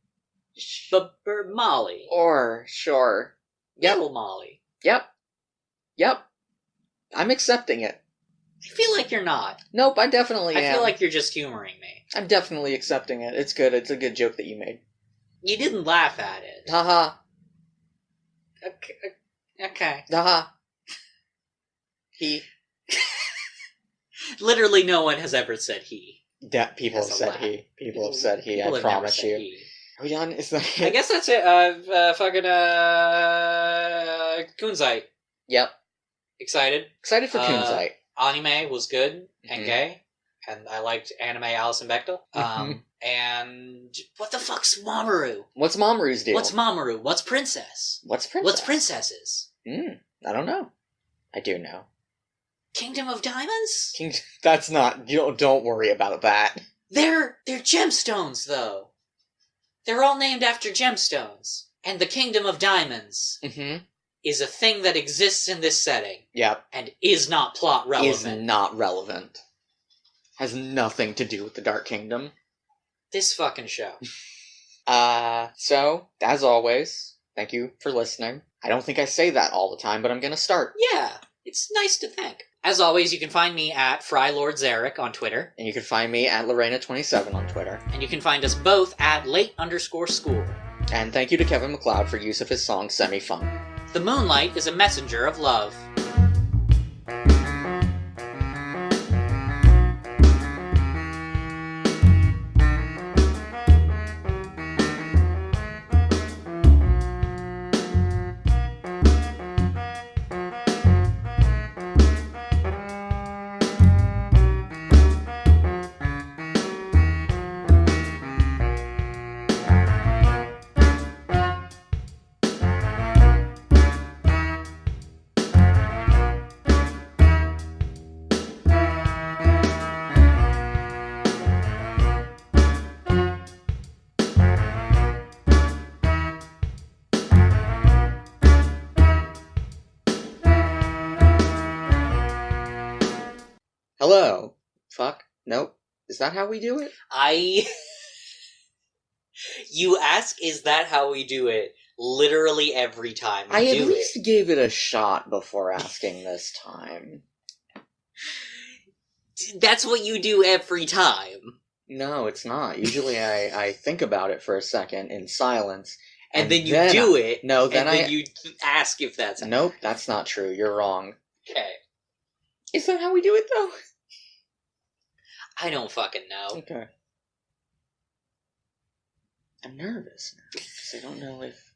Molly. Or, sure. Yep. Middle Molly. Yep. I'm accepting it. I feel like you're not. Nope, I definitely am. I feel like you're just humoring me. I'm definitely accepting it. It's good. It's a good joke that you made. You didn't laugh at it. Haha. Okay. Haha. He. Literally no one has ever said he. People have said he. People have said he, I promise you. He. Are we done? Is that it? I guess that's it. Kunzite. Yep. Excited? Excited for Kunzite. Anime was good and gay. And I liked anime Alison Bechdel. And what the fuck's Mamoru? What's Mamoru's deal? What's Mamoru? What's Princess? What's Princess? What's Princesses? I don't know. I do know. Kingdom of Diamonds? That's not... Don't worry about that. They're gemstones, though. They're all named after gemstones. And the Kingdom of Diamonds is a thing that exists in this setting. Yep. And is not plot relevant. Is not relevant. Has nothing to do with the Dark Kingdom. This fucking show. So, as always, thank you for listening. I don't think I say that all the time, but I'm gonna start. Yeah, it's nice to think. As always, you can find me at Frylord Zarek on Twitter. And you can find me at Lorena27 on Twitter. And you can find us both at late_school. And thank you to Kevin MacLeod for use of his song Semi-Funk. The moonlight is a messenger of love. Hello. Fuck. Nope. Is that how we do it? You ask, is that how we do it? Literally every time we do it. I at least gave it a shot before asking this time. That's what you do every time. No, it's not. Usually I think about it for a second in silence. And then you do it. No, then you ask if that's... Nope, that's not true. You're wrong. Okay. Is that how we do it, though? I don't fucking know. Okay. I'm nervous now, because I don't know if...